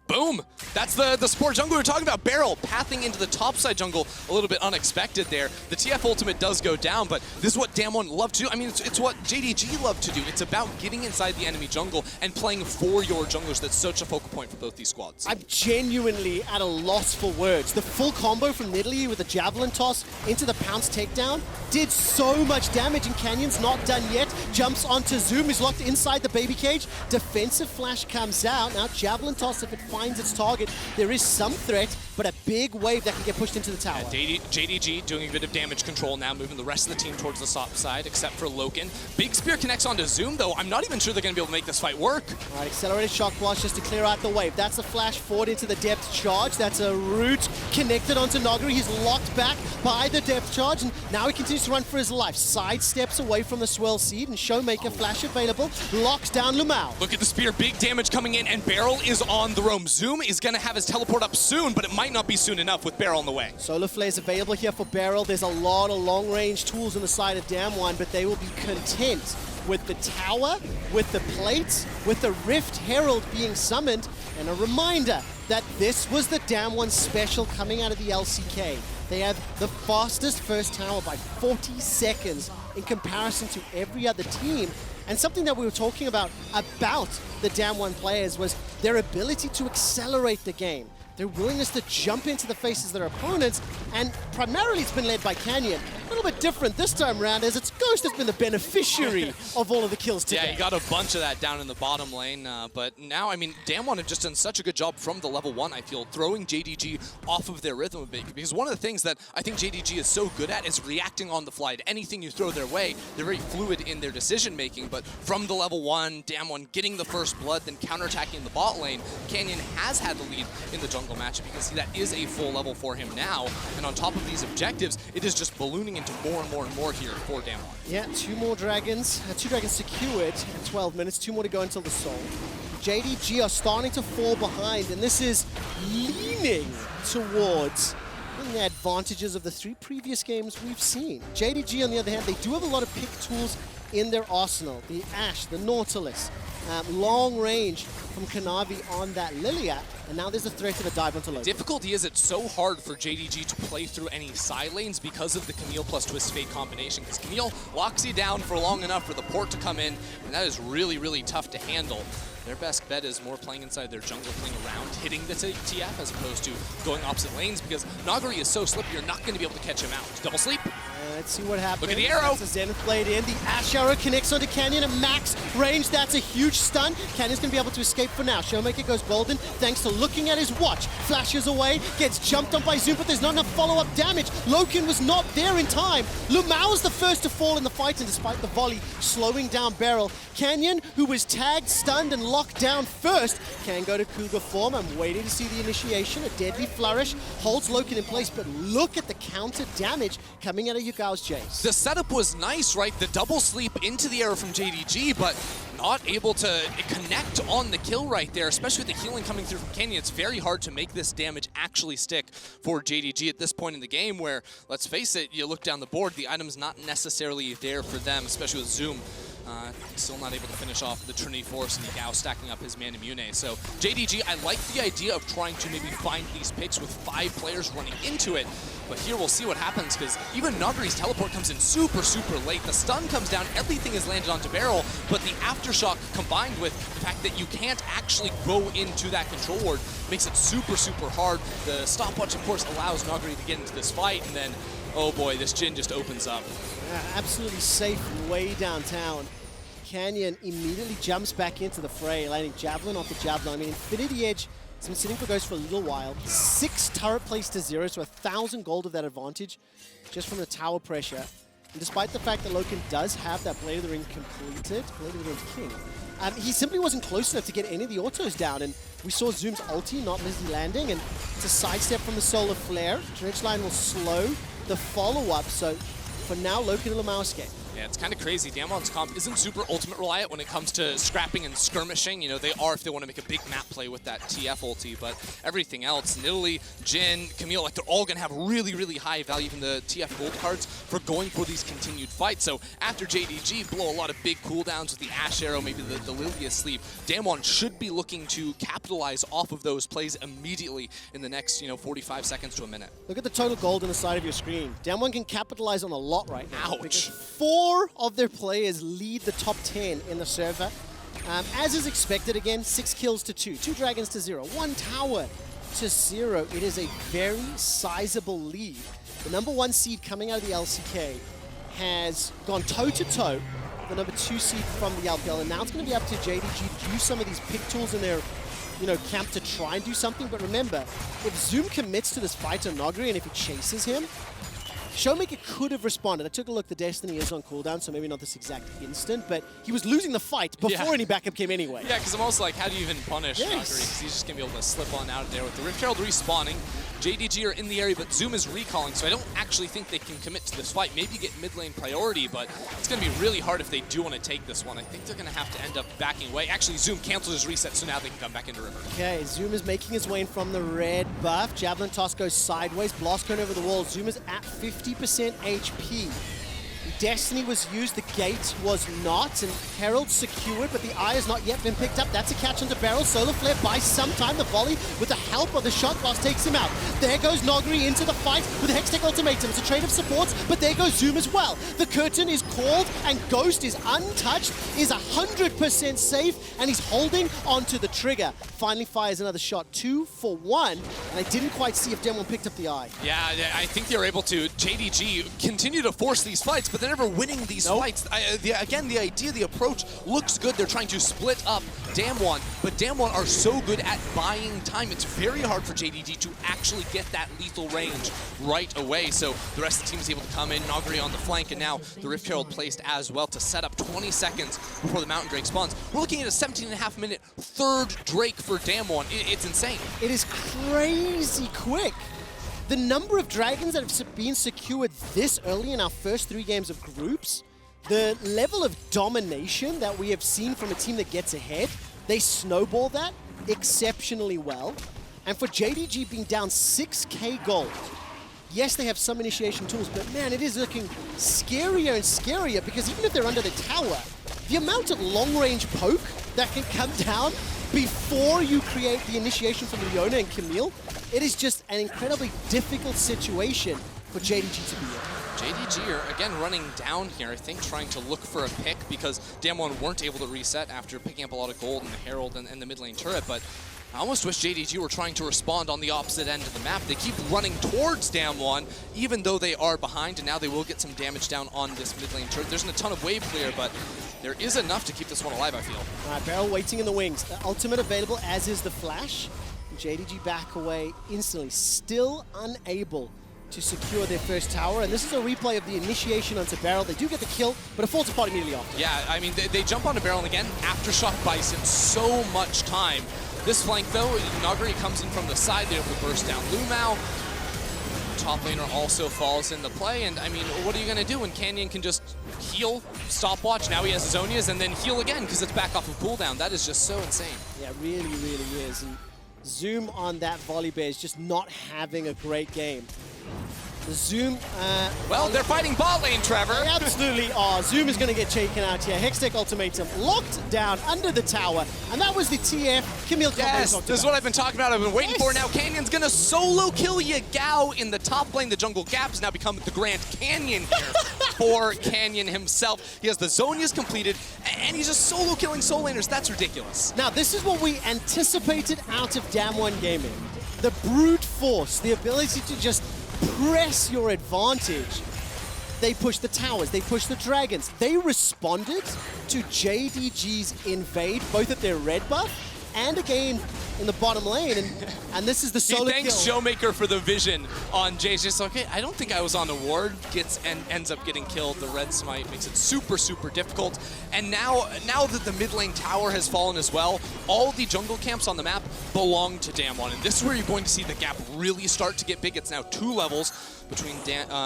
Boom! That's the support jungle we were talking about. BeryL pathing into the topside jungle a little bit unexpected there. The TF ultimate does go down, but this is what DAMWON love to do. I mean, it's what JDG love to do. It's about getting inside the enemy jungle and playing for your junglers. That's such a focal point for both these squads. I'm genuinely at a loss for words. The full combo from Nidalee with the javelin toss into the pounce takedown did so much damage, and Canyon's not done yet. Jumps onto Zoom, who's locked inside the baby cage. Defensive flash comes out. Now javelin toss, if it finds its target, there is some threat, but a big wave that can get pushed into the tower. JDG doing a bit of damage control now, moving the rest of the team towards the top side, except for LokeN. Big Spear connects onto Zoom, though. I'm not even sure they're going to be able to make this fight work. All right, accelerated shock blast just to clear out the wave. That's a flash forward into the depth charge. That's a root connected onto Nuguri. He's locked back by the depth charge, and now he continues to run for his life. Side steps away from the swirl seed, and ShowMaker flash available. Locks down LvMao. Look at the spear, big damage coming in, and BeryL is on the roam. Zoom is going to have his teleport up soon, but it might not be soon enough with BeryL on the way. Solar Flare's available here for BeryL. There's a lot of long-range tools on the side of DAMWON, but they will be content with the tower, with the plates, with the Rift Herald being summoned, and a reminder that this was the DAMWON special coming out of the LCK. They have the fastest first tower by 40 seconds in comparison to every other team. And something that we were talking about the DAMWON players was their ability to accelerate the game, their willingness to jump into the faces of their opponents, and primarily it's been led by Canyon. A little bit different this time around, as it's Ghost has been the beneficiary of all of the kills today. Yeah, he got a bunch of that down in the bottom lane, but now, I mean, DAMWON have just done such a good job from the level 1, I feel, throwing JDG off of their rhythm a bit, because one of the things that I think JDG is so good at is reacting on the fly to anything you throw their way. They're very fluid in their decision-making, but from the level 1, DAMWON getting the first blood, then counterattacking the bot lane, Canyon has had the lead in the jungle matchup. You can see that is a full level for him now, and on top of these objectives, it is just ballooning into more and more and more here for DAMWON. Yeah, 2 more dragons. 2 dragons secured in 12 minutes. 2 more to go until the soul. JDG are starting to fall behind, and this is leaning towards the advantages of the 3 previous games we've seen. JDG, on the other hand, they do have a lot of pick tools in their arsenal. The Ashe, the Nautilus, long range from Kanavi on that Lillia, and now there's a threat of a dive onto LokeN. Difficulty is it's so hard for JDG to play through any side lanes because of the Camille plus Twist Fate combination, because Camille locks you down for long enough for the port to come in, and that is really, really tough to handle. Their best bet is more playing inside their jungle, playing around, hitting the TF as opposed to going opposite lanes, because Nuguri is so slippy, you're not going to be able to catch him out. Double sleep. Let's see what happens. Look at the arrow. That's a Zenith Blade in. The Ashe arrow connects onto Canyon at max range. That's a huge stun. Canyon's going to be able to escape for now. ShowMaker goes golden thanks to looking at his watch. Flashes away, gets jumped on by Zoom, but there's not enough follow-up damage. LokeN was not there in time. LvMao is the first to fall in the fight, and despite the volley slowing down BeryL, Canyon, who was tagged, stunned, and locked down first, can go to Cougar form. I'm waiting to see the initiation. A deadly flourish holds LokeN in place, but look at the counter damage coming out of Yagao's Jayce. The setup was nice, right? The double sleep into the arrow from JDG, but not able to connect on the kill right there, especially with the healing coming through from Canyon. It's very hard to make this damage actually stick for JDG at this point in the game where, let's face it, you look down the board, the item's not necessarily there for them, especially with Zoom. Still not able to finish off the Trinity Force, and Yagao stacking up his man Immune. So JDG, I like the idea of trying to maybe find these picks with 5 players running into it. But here we'll see what happens, because even Nuguri's teleport comes in super, super late. The stun comes down, everything is landed onto BeryL, but the aftershock combined with the fact that you can't actually go into that control ward makes it super, super hard. The stopwatch, of course, allows Nuguri to get into this fight, and then, oh boy, this Jhin just opens up. Absolutely safe way downtown. Canyon immediately jumps back into the fray, landing Javelin off the Javelin. I mean, Infinity Edge has been sitting for Ghost for a little while. 6 turret placed to 0, so 1,000 gold of that advantage just from the tower pressure. And despite the fact that LokeN does have that Blade of the Ring completed, Blade of the Ring King, he simply wasn't close enough to get any of the autos down. And we saw Zoom's ulti not busy landing, and it's a sidestep from the Solar Flare. Drenchline will slow the follow-up, so for now, LokeN and LvMao escape. Yeah, it's kind of crazy. DAMWON's comp isn't super ultimate reliant when it comes to scrapping and skirmishing. You know, they are if they want to make a big map play with that TF ulti, but everything else, Nidalee, Jhin, Camille, like they're all going to have really, really high value from the TF gold cards for going for these continued fights. So after JDG blow a lot of big cooldowns with the Ashe arrow, maybe the Lillia sleep, DAMWON should be looking to capitalize off of those plays immediately in the next, 45 seconds to a minute. Look at the total gold on the side of your screen. DAMWON can capitalize on a lot right now. Ouch. 4 of their players lead the top 10 in the server. As is expected, again, 6 kills to 2, 2 dragons to 0, 1 tower to 0. It is a very sizable lead. The number 1 seed coming out of the LCK has gone toe-to-toe with the number 2 seed from the LPL, and now it's going to be up to JDG to use some of these pick tools in their camp to try and do something. But remember, if Zoom commits to this fight on Nuguri and if he chases him, ShowMaker could have responded. I took a look, the Destiny is on cooldown, so maybe not this exact instant, but he was losing the fight before any backup came anyway. Yeah, because I'm also like, how do you even punish Nuguri? Because he's just going to be able to slip on out of there with the Rift Herald respawning. JDG are in the area, but Zoom is recalling, so I don't actually think they can commit to this fight. Maybe get mid lane priority, but it's going to be really hard if they do want to take this one. I think they're going to have to end up backing away. Actually, Zoom cancels his reset, so now they can come back into River. Okay, Zoom is making his way in from the red buff. Javelin toss goes sideways. Blast cone over the wall. Zoom is at 50% HP. Destiny was used, the gate was not, and Herald secured, but the eye has not yet been picked up. That's a catch onto BeryL. Solar Flare buys some time. The volley, with the help of the shot blast, takes him out. There goes Nuguri into the fight with a Hextech Ultimatum. It's a trade of supports, but there goes Zoom as well. The curtain is called, and Ghost is untouched, is 100% safe, and he's holding onto the trigger. Finally fires another shot, 2 for 1, and I didn't quite see if DAMWON picked up the eye. Yeah, I think they were able to. JDG continue to force these fights, but they're never winning these fights. Again, the idea, the approach looks good. They're trying to split up DAMWON, but DAMWON are so good at buying time. It's very hard for JDG to actually get that lethal range right away. So the rest of the team is able to come in. Nuguri on the flank, and now the Rift Herald placed as well to set up 20 seconds before the Mountain Drake spawns. We're looking at a 17.5-minute third Drake for DAMWON. It's insane. It is crazy quick. The number of dragons that have been secured this early in our first 3 games of groups, the level of domination that we have seen from a team that gets ahead, they snowball that exceptionally well. And for JDG being down 6k gold, yes, they have some initiation tools, but man, it is looking scarier and scarier, because even if they're under the tower, the amount of long-range poke that can come down before you create the initiation from Leona and Camille, it is just an incredibly difficult situation for JDG to be in. JDG are, again, running down here, I think, trying to look for a pick, because DAMWON weren't able to reset after picking up a lot of gold in the Herald and the mid lane turret, but I almost wish JDG were trying to respond on the opposite end of the map. They keep running towards DAMWON, even though they are behind, and now they will get some damage down on this mid lane turret. There isn't a ton of wave clear, but there is enough to keep this one alive, I feel. All right, BeryL waiting in the wings. The ultimate available, as is the flash. JDG back away instantly, still unable to secure their first tower, and this is a replay of the initiation onto BeryL. They do get the kill, but it falls apart immediately after. Yeah, I mean, they jump onto BeryL, and again, Aftershock buys him so much time. This flank, though, Nuguri comes in from the side. They're able to burst down LvMao. Top laner also falls into play, and I mean, what are you going to do when Canyon can just heal, stopwatch, now he has his Zonias, and then heal again because it's back off of cooldown? That is just so insane. Yeah, really, really is. And Zoom on that Volibear is just not having a great game. The Zoom... well, they're fighting bot lane, Trevor. They absolutely are. Zoom is going to get taken out here. Hextech Ultimatum locked down under the tower. And that was the TF. Camille yes, this is what I've been talking about. I've been waiting for now. Canyon's going to solo kill Yagao in the top lane. The jungle gap has now become the Grand Canyon here for Canyon himself. He has the Zonias completed, and he's just solo killing soul laners. That's ridiculous. Now, this is what we anticipated out of DAMWON Gaming. The brute force, the ability to just press your advantage. They pushed the towers, they pushed the dragons. They responded to JDG's invade, both at their red buff and again in the bottom lane, and this is the solo kill. He thanks ShowMaker for the vision on Jayce. Just okay, I don't think I was on the ward. Ends up getting killed. The red smite makes it super, super difficult. And now that the mid lane tower has fallen as well, all the jungle camps on the map belong to DAMWON, and this is where you're going to see the gap really start to get big. It's now 2 levels between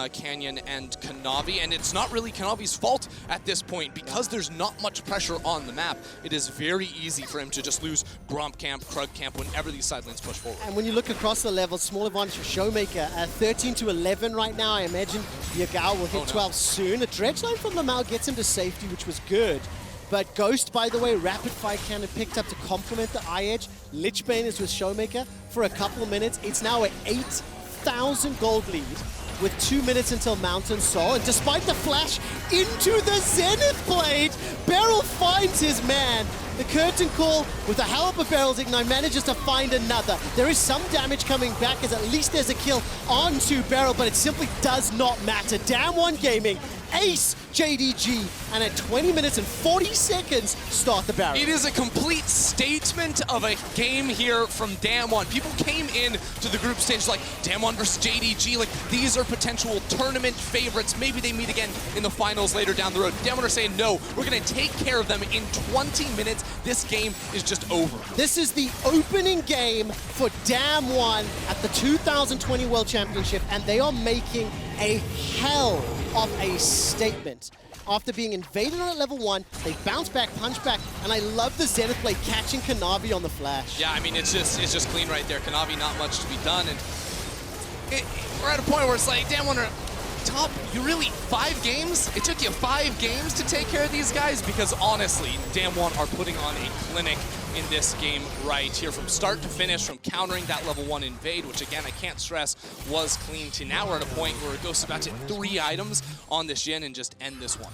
Canyon and Kanavi, and it's not really Kanavi's fault at this point because there's not much pressure on the map. It is very easy for him to just lose Gromp camp, Krug camp whenever these side lanes push forward. And when you look across the levels, small advantage for ShowMaker. 13 to 11 right now. I imagine Yagao will hit 12 soon. A dredge line from LvMao gets him to safety, which was good. But Ghost, by the way, rapid fire cannon picked up to complement the eye edge. Lichbane is with ShowMaker for a couple of minutes. It's now an 8,000 gold lead with 2 minutes until Mountain Soul. And despite the flash into the Zenith Blade, BeryL finds his man. The curtain call with the help of BeryL's Ignite manages to find another. There is some damage coming back as at least there's a kill onto BeryL, but it simply does not matter. DAMWON Gaming ace JDG, and at 20 minutes and 40 seconds, start the barrel. It is a complete statement of a game here from DAMWON. People came in to the group stage like DAMWON versus JDG, like these are potential tournament favorites. Maybe they meet again in the finals later down the road. DAMWON are saying, no, we're gonna take care of them in 20 minutes. This game is just over. This is the opening game for DAMWON at the 2020 World Championship, and they are making a hell of a statement. After being invaded on at level 1, they bounce back, punch back, and I love the Zenith Blade catching Kanavi on the flash. Yeah, I mean, it's just clean right there. Kanavi, not much to be done, and we're at a point where it's like, DAMWON are top, you really, 5 games? It took you 5 games to take care of these guys? Because honestly, DAMWON are putting on a clinic in this game right here from start to finish, from countering that level 1 invade, which again, I can't stress, was clean, to now we're at a point where Ghost is about to hit 3 items on this Jhin and just end this one.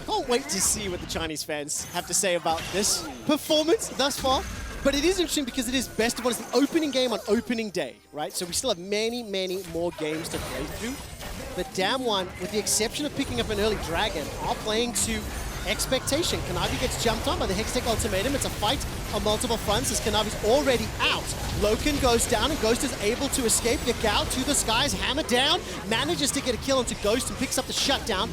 I can't wait to see what the Chinese fans have to say about this performance thus far. But it is interesting because it is best of one. It's the opening game on opening day, right? So we still have many, many more games to play through. But DAMWON, with the exception of picking up an early dragon, are playing to expectation. Kanavi gets jumped on by the Hextech ultimatum. It's a fight on multiple fronts as Kanavi's already out. LokeN goes down and Ghost is able to escape. Yagao to the skies, hammer down, manages to get a kill onto Ghost and picks up the shutdown.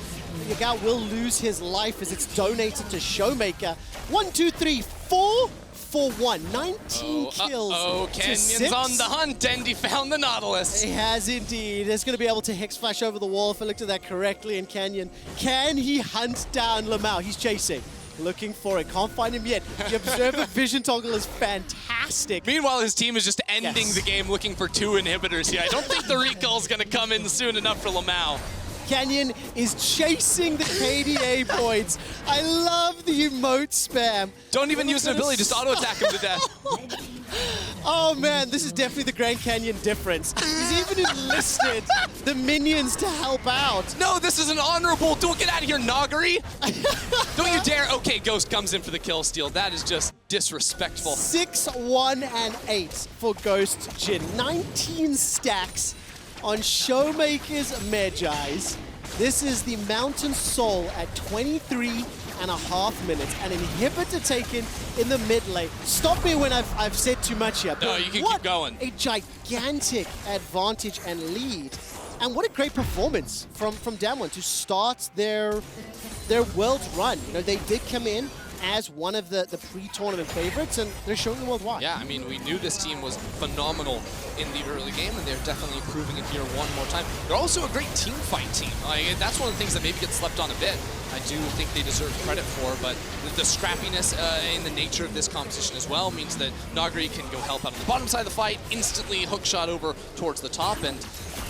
Yagao will lose his life as it's donated to ShowMaker. 1, 2, 3, 4 for 1. 19 kills to 6. Canyon's on the hunt, and he found the Nautilus. He has indeed. He's going to be able to Hex Flash over the wall if I looked at that correctly. And Canyon, can he hunt down LvMao? He's chasing, looking for it. Can't find him yet. The Observer Vision toggle is fantastic. Meanwhile, his team is just ending the game looking for 2 inhibitors here. I don't think the recall's going to come in soon enough for LvMao. Canyon is chasing the KDA points. I love the emote spam. Don't even use an ability, just auto-attack him to death. Oh man, this is definitely the Grand Canyon difference. He's even enlisted the minions to help out. No, this is an honorable. Don't get out of here, Nuguri. Don't you dare. Okay, Ghost comes in for the kill steal. That is just disrespectful. 6, 1, and 8 for Ghost Jhin. 19 stacks on ShowMaker's Magi's. This is the Mountain Soul at 23.5 minutes. An inhibitor taken in the mid lane. Stop me when I've said too much here. No, you can keep going. A gigantic advantage and lead. And what a great performance from DAMWON to start their world run. You know, they did come in as one of the pre-tournament favorites, and they're showing the world why. Yeah, I mean, we knew this team was phenomenal in the early game, and they're definitely proving it here one more time. They're also a great team fight team. Like, that's one of the things that maybe gets slept on a bit. I do think they deserve credit for, but the scrappiness in the nature of this competition as well means that Nuguri can go help out on the bottom side of the fight, instantly hook shot over towards the top, and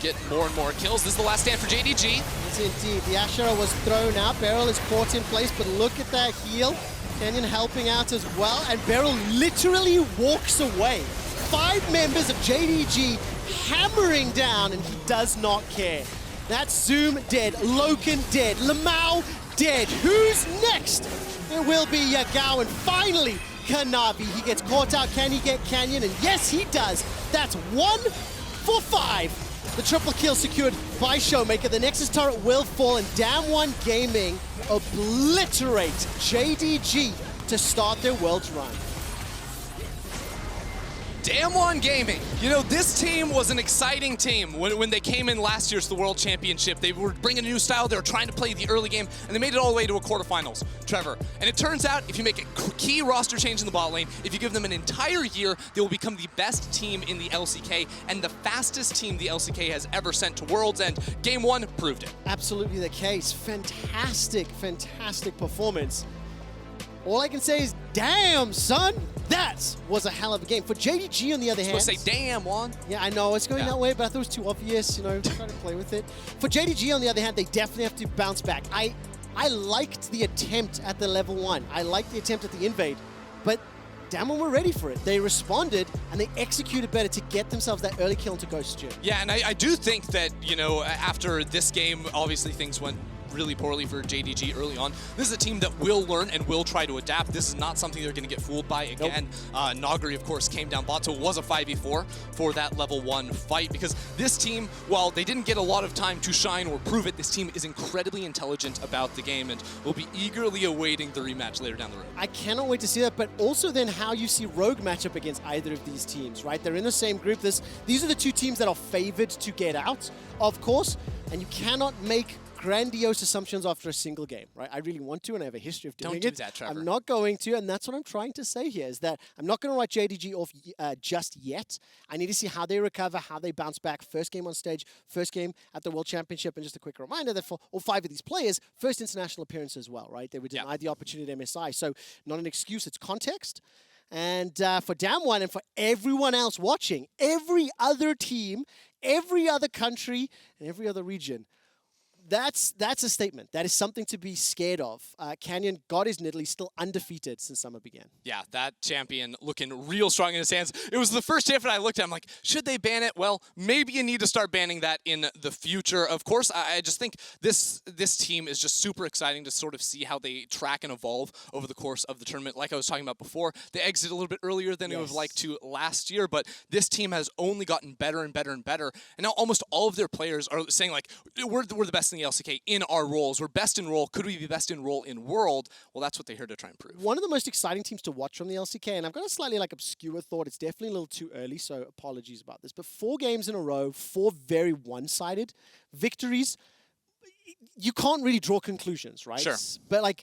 get more and more kills. This is the last stand for JDG. Yes, indeed. The Ashe was thrown out. BeryL is caught in place, but look at that heal. Canyon helping out as well, and BeryL literally walks away. 5 members of JDG hammering down, and he does not care. That's Zoom dead, LokeN dead, LvMao dead. Who's next? It will be Yagao, and finally Kanavi. He gets caught out. Can he get Canyon? And yes, he does. That's 1 for 5. The triple kill secured by ShowMaker. The Nexus turret will fall, and DAMWON Gaming obliterate JDG to start their world's run. DAMWON Gaming. You know, this team was an exciting team when they came in last year to the World Championship. They were bringing a new style. They were trying to play the early game, and they made it all the way to a quarterfinals, Trevor. And it turns out, if you make a key roster change in the bot lane, if you give them an entire year, they will become the best team in the LCK and the fastest team the LCK has ever sent to Worlds, and Game 1 proved it. Absolutely the case. Fantastic, fantastic performance. All I can say is, damn, son, that was a hell of a game. For JDG, on the other hand... I was going to say, damn, Juan. Yeah, I know, it's going that way, but I thought it was too obvious, you know, trying to play with it. For JDG, on the other hand, they definitely have to bounce back. I liked the attempt at the level 1. I liked the attempt at the invade, but DAMWON were ready for it. They responded, and they executed better to get themselves that early kill into Ghost Jhin. Yeah, and I do think that, you know, after this game, obviously things went really poorly for JDG early on. This is a team that will learn and will try to adapt. This is not something they're going to get fooled by again. Nope. Nuguri, of course, came down bot, so it was a 5v4 for that level 1 fight, because this team, while they didn't get a lot of time to shine or prove it, this team is incredibly intelligent about the game and will be eagerly awaiting the rematch later down the road. I cannot wait to see that, but also then how you see Rogue match up against either of these teams, right? They're in the same group. These are the 2 teams that are favored to get out, of course, and you cannot make grandiose assumptions after a single game, right? I really want to, and I have a history of doing it. Don't do that, Trevor. I'm not going to, and that's what I'm trying to say here, is that I'm not going to write JDG off just yet. I need to see how they recover, how they bounce back. First game on stage, first game at the World Championship, and just a quick reminder that for all 5 of these players, first international appearance as well, right? They were denied the opportunity at MSI, so not an excuse, it's context. And for DAMWON and for everyone else watching, every other team every other country and every other region. That's a statement. That is something to be scared of. Canyon got his Nidalee, still undefeated since summer began. Yeah, that champion looking real strong in his hands. It was the first champion I looked at. I'm like, should they ban it? Well, maybe you need to start banning that in the future. Of course, I just think this team is just super exciting to sort of see how they track and evolve over the course of the tournament. Like I was talking about before, they exited a little bit earlier than it would have liked to last year, but this team has only gotten better and better and better. And now almost all of their players are saying, like, we're the best in the LCK in our roles. We're best in role. Could we be best in role in world? Well, that's what they're here to try and prove. One of the most exciting teams to watch from the LCK, and I've got a slightly obscure thought. It's definitely a little too early, so apologies about this. But 4 games in a row, 4 very one-sided victories. You can't really draw conclusions, right? Sure. But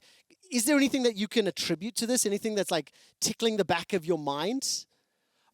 is there anything that you can attribute to this? Anything that's tickling the back of your mind?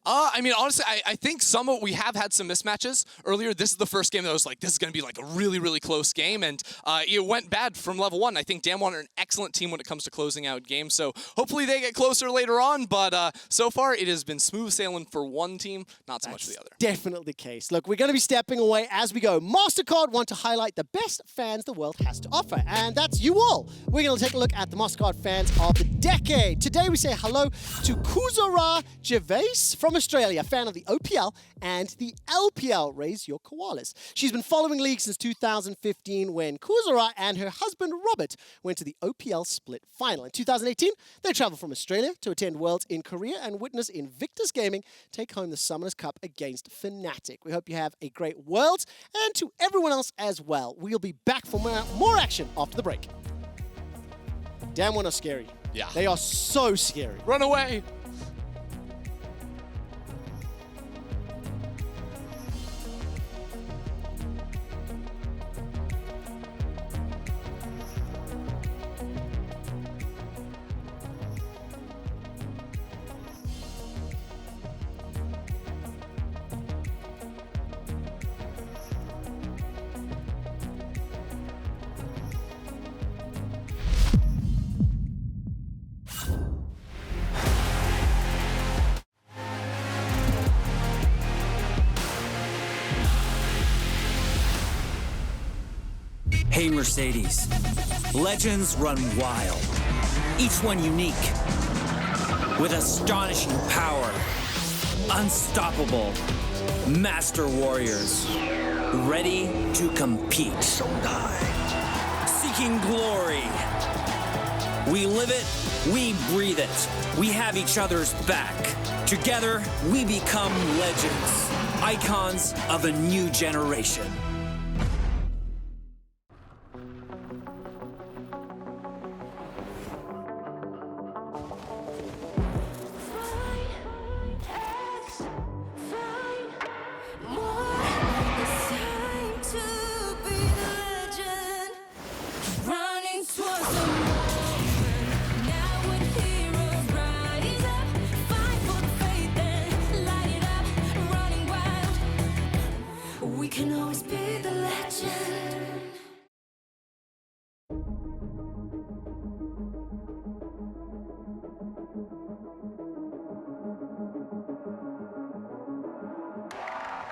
I mean, honestly, I think we have had some mismatches earlier. This is the first game that I was like, this is going to be a really, really close game, and it went bad from level 1. I think DAMWON are an excellent team when it comes to closing out games, so hopefully they get closer later on, but so far it has been smooth sailing for one team, not so much for the other. Definitely the case. Look, we're going to be stepping away as we go. MasterCard want to highlight the best fans the world has to offer, and that's you all. We're going to take a look at the MasterCard fans of the decade. Today we say hello to Kuzara Jayce from Australia, fan of the OPL and the LPL. Raise your koalas. She's been following League since 2015 when Kuzara and her husband Robert went to the OPL split final. In 2018, they traveled from Australia to attend Worlds in Korea and witness Invictus Gaming take home the Summoners Cup against Fnatic. We hope you have a great Worlds, and to everyone else as well. We'll be back for more action after the break. DAMWON are scary. Yeah. They are so scary. Run away! Hey Mercedes, legends run wild, each one unique, with astonishing power, unstoppable, master warriors, ready to compete. Seeking glory. We live it, we breathe it, we have each other's back. Together, we become legends, icons of a new generation.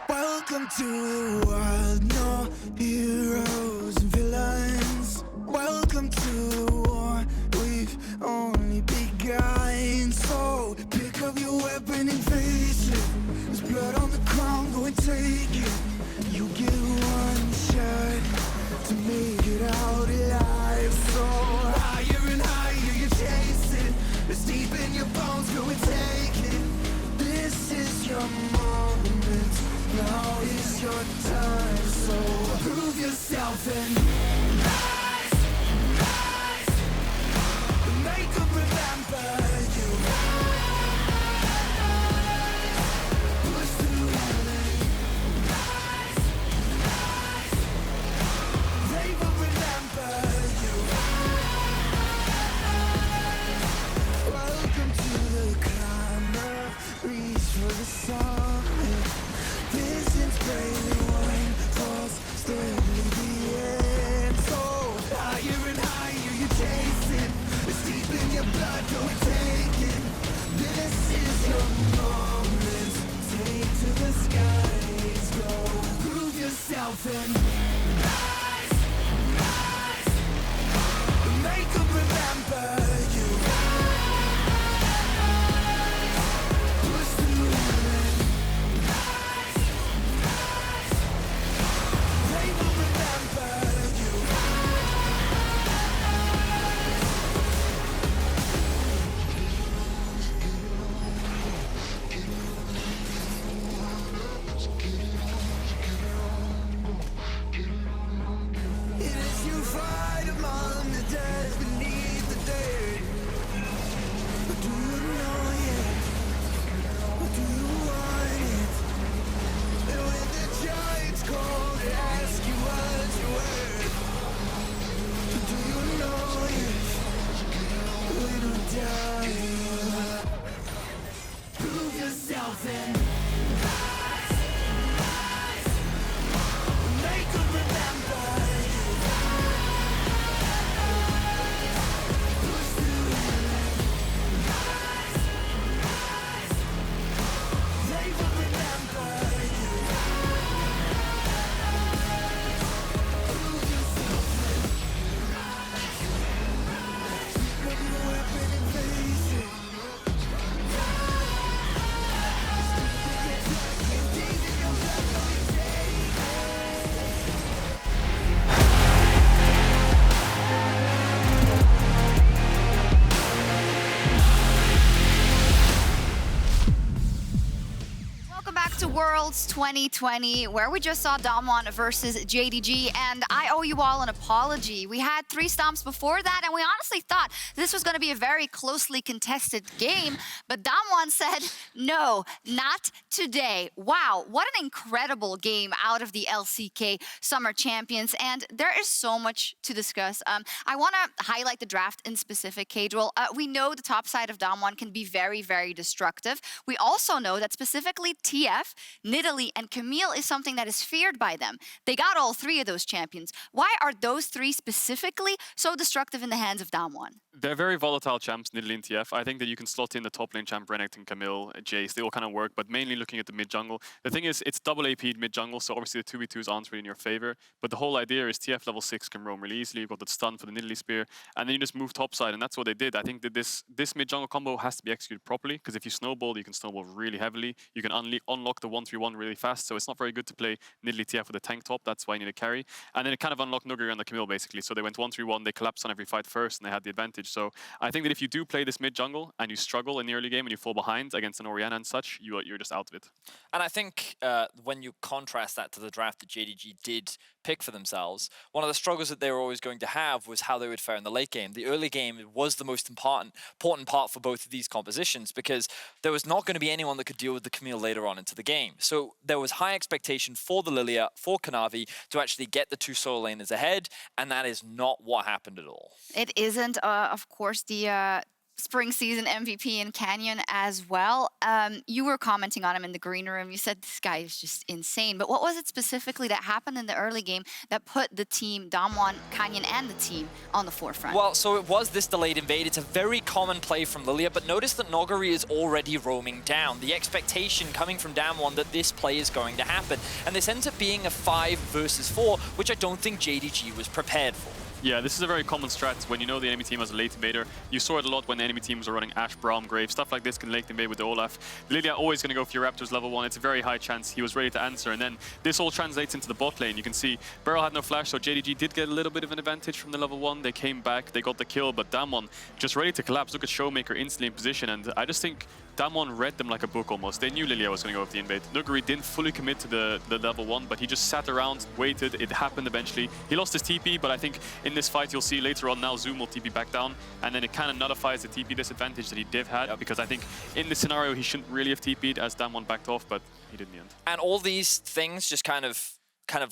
Welcome to the world, no heroes and villains. Welcome to the war, we've only begun. So pick up your weapon and face it. There's blood on the ground, go and take it. You get one shot to make it out alive. So higher and higher you chase it. It's deep in your bones, go and take it. This is your moment. Now is your time, so prove yourself and rise, rise. Make them remember you. Rise, push through heaven. Rise, rise. They will remember you. Rise. Welcome to the climber. Reach for the sun. Visions brave when falls steadily the end. Worlds 2020, where we just saw DAMWON versus JDG, and I owe you all an apology. We had 3 stomps before that, and we honestly thought this was going to be a very closely contested game, but DAMWON said, no, not today. Wow, what an incredible game out of the LCK Summer Champions, and there is so much to discuss. I want to highlight the draft in specific, Cadril. We know the top side of DAMWON can be very, very destructive. We also know that specifically TF, Nidalee, and Camille is something that is feared by them. They got all 3 of those champions. Why are those 3 specifically so destructive in the hands of DAMWON? They're very volatile champs, Nidalee and TF. I think that you can slot in the top lane champ, Renekton, Camille, Jayce. They all kind of work, but mainly looking at the mid jungle. The thing is, it's double AP'd mid jungle, so obviously the 2v2s aren't really in your favor. But the whole idea is TF level 6 can roam really easily. You've got the stun for the Nidalee spear, and then you just move topside, and that's what they did. I think that this mid jungle combo has to be executed properly, because if you snowball, you can snowball really heavily. You can unlock the 1-3-1 really fast, so it's not very good to play Nidalee TF with a tank top. That's why you need a carry. And then it kind of unlocked Nuguri on the Camille, basically. So they went 1-3-1, they collapsed on every fight first, and they had the advantage. So I think that if you do play this mid jungle and you struggle in the early game and you fall behind against an Orianna and such, you're just out of it. And I think when you contrast that to the draft that JDG did pick for themselves, one of the struggles that they were always going to have was how they would fare in the late game. The early game was the most important part for both of these compositions, because there was not going to be anyone that could deal with the Camille later on into the game. So there was high expectation for the Lillia, for Kanavi, to actually get the 2 solo laners ahead, and that is not what happened at all. It isn't, of course, the spring season MVP in Canyon as well. You were commenting on him in the green room. You said this guy is just insane. But what was it specifically that happened in the early game that put the team, DAMWON, Canyon, and the team on the forefront? Well, so it was this delayed invade. It's a very common play from Lillia, but notice that Nuguri is already roaming down. The expectation coming from DAMWON that this play is going to happen. And this ends up being a 5 versus 4, which I don't think JDG was prepared for. Yeah, this is a very common strat when you know the enemy team has a late invader. You saw it a lot when the enemy teams are running Ashe, Braum, Grave. Stuff like this can late invade with the Olaf. Lillia always going to go for your Raptors level 1. It's a very high chance he was ready to answer. And then this all translates into the bot lane. You can see BeryL had no flash, so JDG did get a little bit of an advantage from the level 1. They came back, they got the kill, but DAMWON just ready to collapse. Look at ShowMaker instantly in position, and I just think DAMWON read them like a book almost. They knew Lillia was going to go for the invade. Nuguri didn't fully commit to the level 1, but he just sat around, waited. It happened eventually. He lost his TP, but I think in this fight you'll see later on now Zoom will TP back down, and then it kind of nullifies the TP disadvantage that he div had, because I think in this scenario he shouldn't really have TP'd as DAMWON backed off, but he did in the end. And all these things just kind of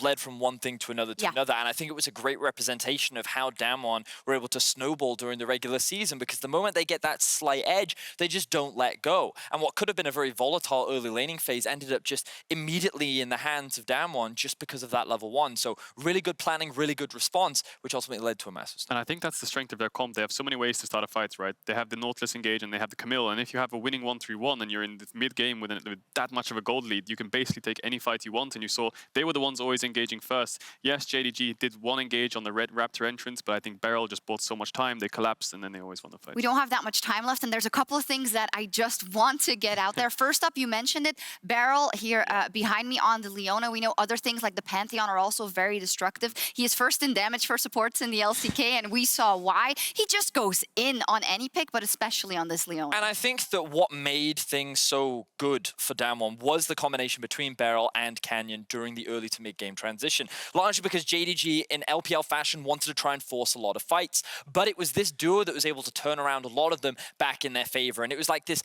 led from one thing to another another, and I think it was a great representation of how DAMWON were able to snowball during the regular season, because the moment they get that slight edge, they just don't let go. And what could have been a very volatile early laning phase ended up just immediately in the hands of DAMWON just because of that level 1. So really good planning, really good response, which ultimately led to a massive start. And I think that's the strength of their comp. They have so many ways to start a fight, right? They have the Nautilus engage and they have the Camille, and if you have a winning 1-3-1 and you're in the mid-game with that much of a gold lead, you can basically take any fight you want, and you saw they were the ones always engaging first. Yes, JDG did 1 engage on the red Raptor entrance, but I think BeryL just bought so much time, they collapsed, and then they always won the fight. We don't have that much time left, and there's a couple of things that I just want to get out there. First up, you mentioned it, BeryL here behind me on the Leona. We know other things like the Pantheon are also very destructive. He is first in damage for supports in the LCK, and we saw why. He just goes in on any pick, but especially on this Leona. And I think that what made things so good for DAMWON was the combination between BeryL and Canyon during the early to mid-game transition. Largely because JDG in LPL fashion wanted to try and force a lot of fights, but it was this duo that was able to turn around a lot of them back in their favor. And it was like this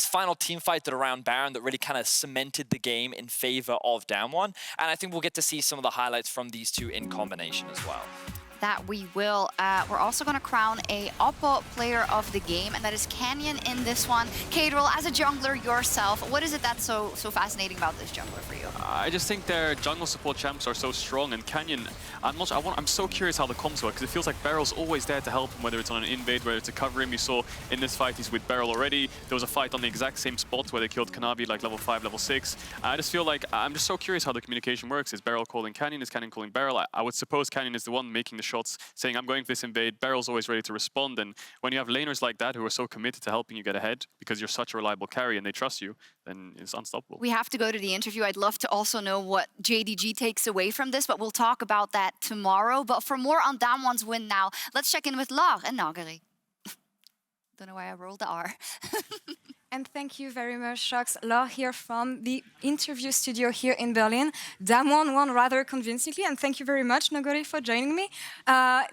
final team fight that around Baron that really kind of cemented the game in favor of DAMWON. And I think we'll get to see some of the highlights from these two in combination as well. That we will. We're also going to crown a Oppo player of the game, and that is Canyon in this one. Cadril, as a jungler yourself, what is it that's so fascinating about this jungler for you? I just think their jungle support champs are so strong, and Canyon, I'm so curious how the comps work, because it feels like BeryL's always there to help him, whether it's on an invade, whether it's to cover him. You saw in this fight he's with BeryL already. There was a fight on the exact same spot where they killed Kanavi like level 5, level 6. I just feel like I'm just so curious how the communication works. Is BeryL calling Canyon? Is Canyon calling BeryL? I would suppose Canyon is the one making the shots, saying I'm going for this invade. BeryL's always ready to respond, and when you have laners like that who are so committed to helping you get ahead because you're such a reliable carry and they trust you, then it's unstoppable. We have to go to the interview. I'd love to also know what JDG takes away from this, but we'll talk about that tomorrow. But for more on DAMWON's win now, let's check in with LokeN and Nuguri. Don't know why I rolled the R. And thank you very much, Shox. Laure here from the interview studio here in Berlin. DAMWON won rather convincingly, and thank you very much, Nuguri, for joining me.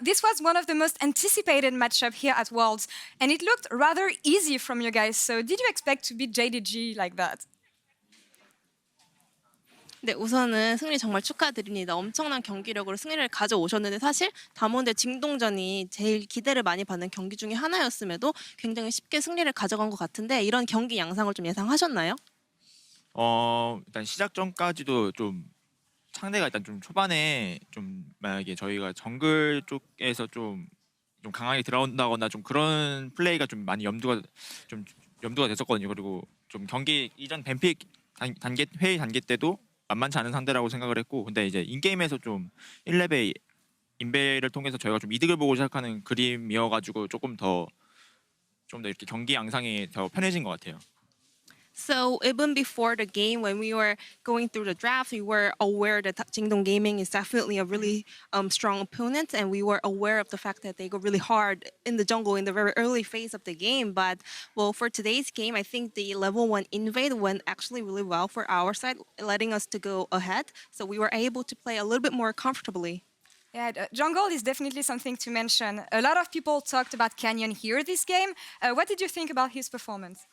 This was one of the most anticipated matchup here at Worlds, and it looked rather easy from you guys. So did you expect to beat JDG like that? 네, 우선은 승리 정말 축하드립니다. 엄청난 경기력으로 승리를 가져오셨는데 사실 담원 대 징동전이 제일 기대를 많이 받는 경기 중에 하나였음에도 굉장히 쉽게 승리를 가져간 것 같은데 이런 경기 양상을 좀 예상하셨나요? 일단 시작 전까지도 좀 상대가 일단 좀 초반에 좀 만약에 저희가 정글 쪽에서 좀 강하게 들어온다거나 좀 그런 플레이가 좀 많이 염두가 됐었거든요. 그리고 좀 경기 이전 뱀픽 회의 단계 때도 만만치 않은 상대라고 생각을 했고, 근데 이제 인게임에서 좀 1레벨 인베를 통해서 저희가 좀 이득을 보고 시작하는 그림이어가지고 조금 더 이렇게 경기 양상이 더 편해진 것 같아요. So even before the game, when we were going through the draft, we were aware that Jingdong Gaming is definitely a really strong opponent, and we were aware of the fact that they go really hard in the jungle in the very early phase of the game. But well, for today's game, I think the level 1 invade went actually really well for our side, letting us to go ahead. So we were able to play a little bit more comfortably. Yeah, jungle is definitely something to mention. A lot of people talked about Canyon here this game. What did you think about his performance?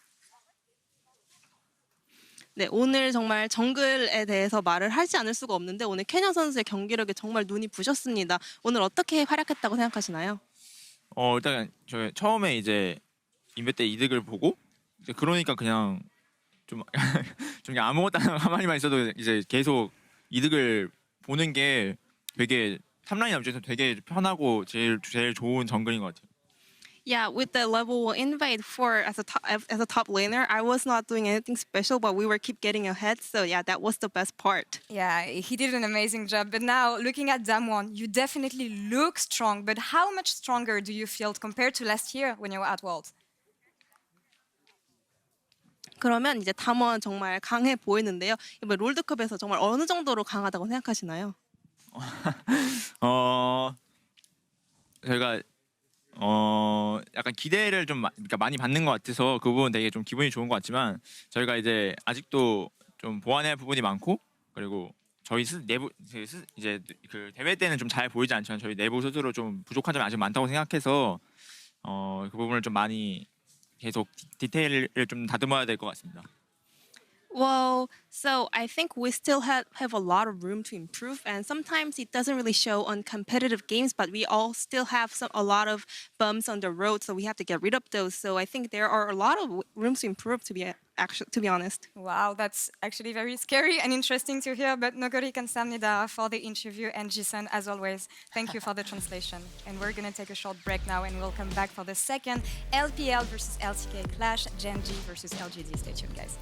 네, 오늘 정말 정글에 대해서 말을 하지 않을 수가 없는데 오늘 캐년 선수의 경기력에 정말 눈이 부셨습니다. 오늘 어떻게 활약했다고 생각하시나요? 일단 저 처음에 이제 인베 때 이득을 보고 이제 그러니까 그냥 좀 그냥 아무것도 가만히만 있어도 이제 계속 이득을 보는 게 되게 탑라인 입장에서 되게 편하고 제일 좋은 정글인 것 같아요. Yeah, with the level 1 invade as a top laner, I was not doing anything special, but we were keep getting ahead. So yeah, that was the best part. Yeah, he did an amazing job. But now, looking at DAMWON, you definitely look strong. But how much stronger do you feel compared to last year when you were at Worlds? 그러면 이제 담원 정말 강해 보이는데요. 이번 롤드컵에서 정말 어느 정도로 강하다고 생각하시나요? 저희가 약간 기대를 좀 그러니까 많이 받는 것 같아서 그 부분 되게 좀 기분이 좋은 것 같지만 저희가 이제 아직도 좀 보완해야 할 부분이 많고 그리고 저희 내부 이제 그 대회 때는 좀 잘 보이지 않지만 저희 내부 스스로 좀 부족한 점이 아직 많다고 생각해서 그 부분을 좀 많이 계속 디테일을 좀 다듬어야 될 것 같습니다. Well, so I think we still have a lot of room to improve, and sometimes it doesn't really show on competitive games, but we all still have a lot of bumps on the road, so we have to get rid of those. So I think there are a lot of rooms to improve, to be honest. Wow, that's actually very scary and interesting to hear. But Nuguri 감사합니다 for the interview, and Jason, as always, thank you for the translation. And we're going to take a short break now, and we'll come back for the second LPL versus LCK clash, JDG versus LGD. Stay tuned, guys.